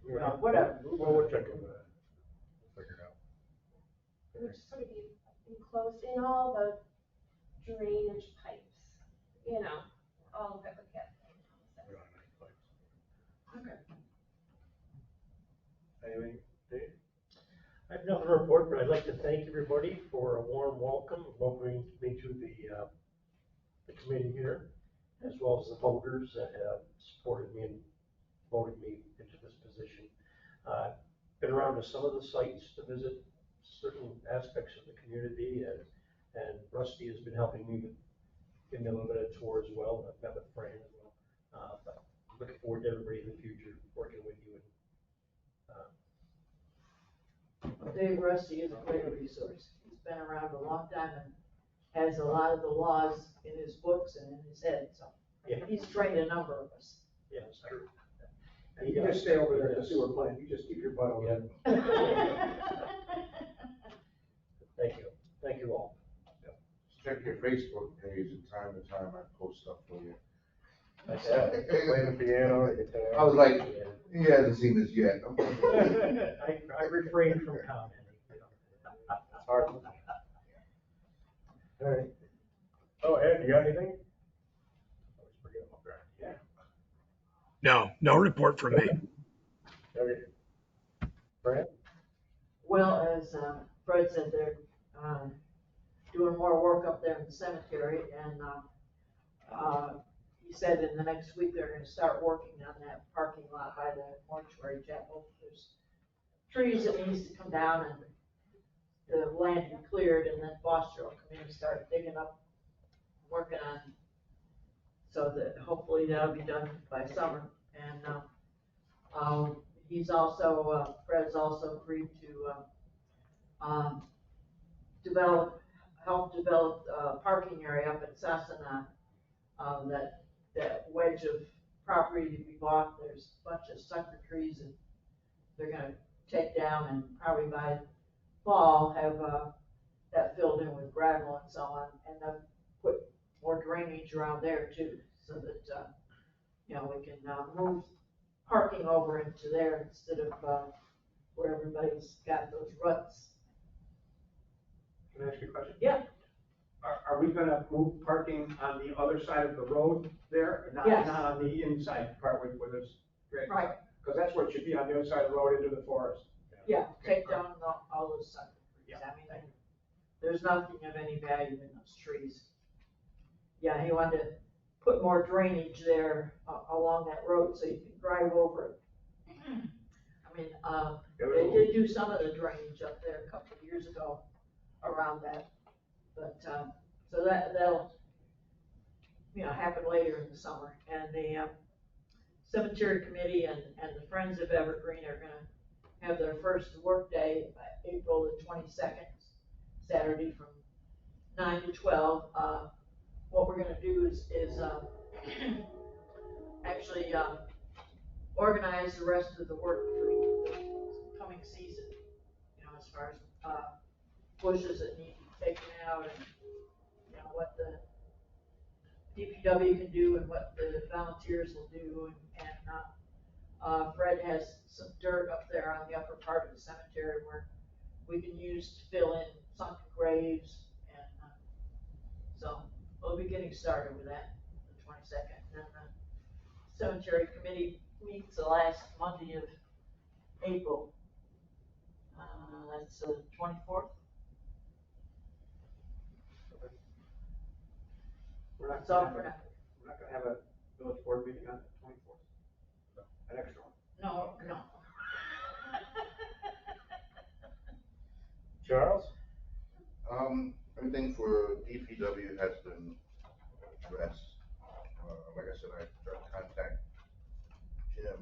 Well, whatever. We'll check into that. We'll figure it out. It would just sort of be enclosed in all the drainage pipes, all of it would get. Okay. Anything, Dave? I have nothing to report, but I'd like to thank everybody for a warm welcome, welcoming me to the committee here, as well as the voters that have supported me and voted me into this position. Been around to some of the sites to visit certain aspects of the community, and Rusty has been helping me give me a little bit of tour as well. I've met with Fran as well. But I'm looking forward to everybody in the future working with you. Dave Rusty is a great resource. He's been around a long time and has a lot of the laws in his books and in his head, so. Yeah. He's trained a number of us. Yeah, it's true. And you just stay over there at the sewer plant, you just keep your butt over there. Thank you all. Check your Facebook page and time to time I post stuff for you. Play the piano, the guitar. I was like, he hasn't seen this yet. I refrained from commenting. It's hard. All right. Oh, Ed, you got anything? Yeah. No report from me. Okay. Brad? Well, as Fred said, they're doing more work up there in the cemetery, and he said in the next week they're gonna start working on that parking lot by the mortuary chapel. There's trees that needs to come down and the land be cleared, and then Foster will come in and start digging up, working on, so that hopefully that'll be done by summer. And he's also, Fred's also agreed to help develop a parking area up at Sasana. That wedge of property that we bought, there's a bunch of sucker trees that they're gonna take down, and probably by fall have that filled in with gravel and so on, and then put more drainage around there too, so that we can move parking over into there instead of where everybody's got those ruts. Can I ask you a question? Yeah. Are we gonna move parking on the other side of the road there? Yes. Not on the inside part where there's. Right. Because that's what should be on the other side of the road into the forest. Yeah, take down all those sucker trees. I mean, there's nothing of any value in those trees. Yeah, he wanted to put more drainage there along that road so you can drive over it. I mean, they did do some of the drainage up there a couple of years ago around that. But, so that'll, happen later in the summer. And the cemetery committee and the Friends of Evergreen are gonna have their first work day April the 22nd, Saturday from 9 to 12. What we're gonna do is actually organize the rest of the work for the coming season. As far as bushes that need to be taken out, and what the DPW can do and what the volunteers will do, and Fred has some dirt up there on the upper part of the cemetery where we can use to fill in sunken graves. And so we'll be getting started with that the 22nd. And the cemetery committee meets the last Monday of April. That's the 24th. We're not That's all gonna for have, now. we're not gonna have a village board meeting on the 24th. An extra one. No. Charles? Everything for DPW has been addressed. Like I said, I tried to contact Jim,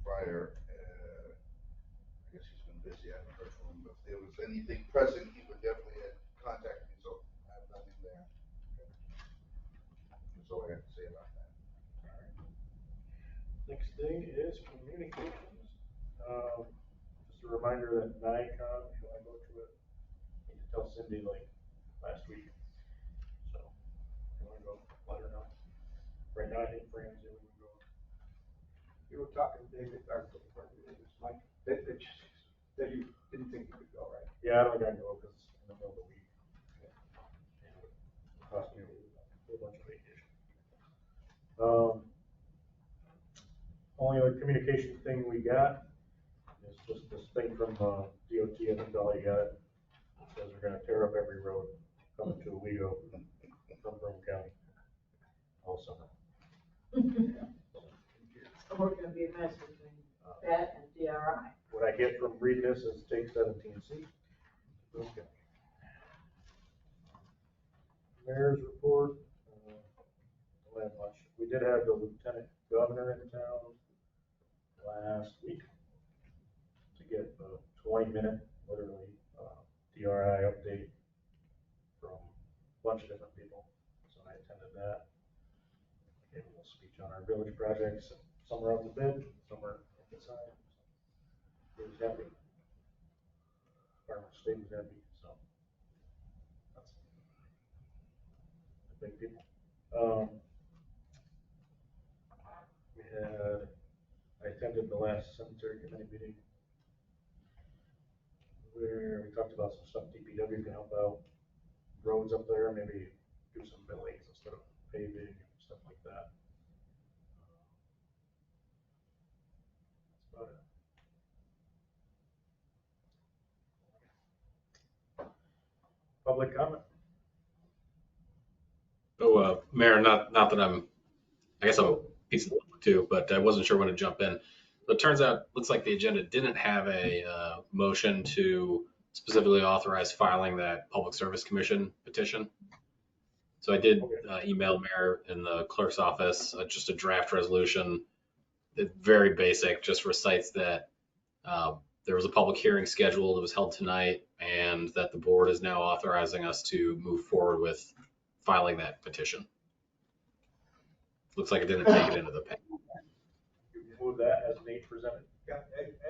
prior, I guess he's been busy, I haven't heard from him, but if there was anything pressing, he would definitely contact me, so I have nothing there. That's all I have to say about that. Next thing is communications. Just a reminder that NICOM, should I go to it? I need to tell Cindy like last week. So, you wanna go, let her know. Right now, I think Fran's the only one going. You were talking to David, Mike, that you didn't think you could go, right? Yeah, I don't gotta go because it's in the middle of the week. And it cost me a whole bunch of vacation. Only other communication thing we got is just this thing from, DOT, I think all you got. It says we're gonna tear up every road coming to Owego from Broome County all summer. So we're gonna be a mess between that and DRI. What I get from reading this is take 17C. Broome County. Mayor's report, don't have much. We did have the lieutenant governor in town last week to get a 20-minute, literally, DRI update from a bunch of different people. So I attended that. Gave a little speech on our village projects. Some are out to bid, some are inside. He was happy. Farmer State was happy, so that's the big people. I attended the last cemetery committee meeting where we talked about some stuff DPW can help out, roads up there, maybe do some millings instead of paving and stuff like that. That's about it. Public comment? Oh, Mayor, not that I guess I'm a piece of the public too, but I wasn't sure when to jump in. But it turns out, looks like the agenda didn't have a motion to specifically authorize filing that Public Service Commission petition. So I did email Mayor in the clerk's office, just a draft resolution. It's very basic, just recites that there was a public hearing scheduled, it was held tonight, and that the board is now authorizing us to move forward with filing that petition. Looks like it didn't make it into the pen. You move that as Nate presented. Yeah,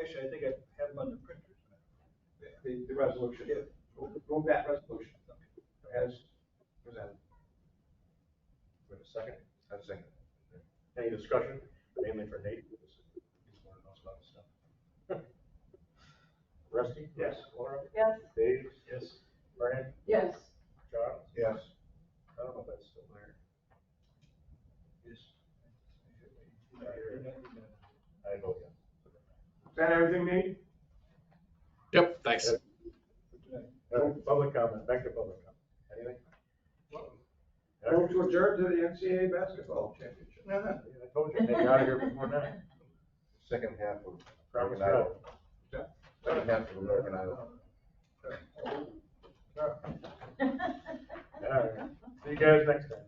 actually, I think I have them on the printers. The resolution, move that resolution as presented. Wait a second. I second. Any discussion, mainly for Nate? He's one who knows about this stuff. Rusty? Yes. Laura? Yes. Dave? Yes. Fran? Yes. Charles? Yes. I don't know if that's still there. Yes. I vote yes. Is that everything, Nate? Yep, thanks. Public comment, back to public comment. Anything? Move to adjourn to the NCAA basketball championship. I told you, Nate, out of here before that. Second half of Promise American Idol. Second half of American Idol. All right. See you guys next time.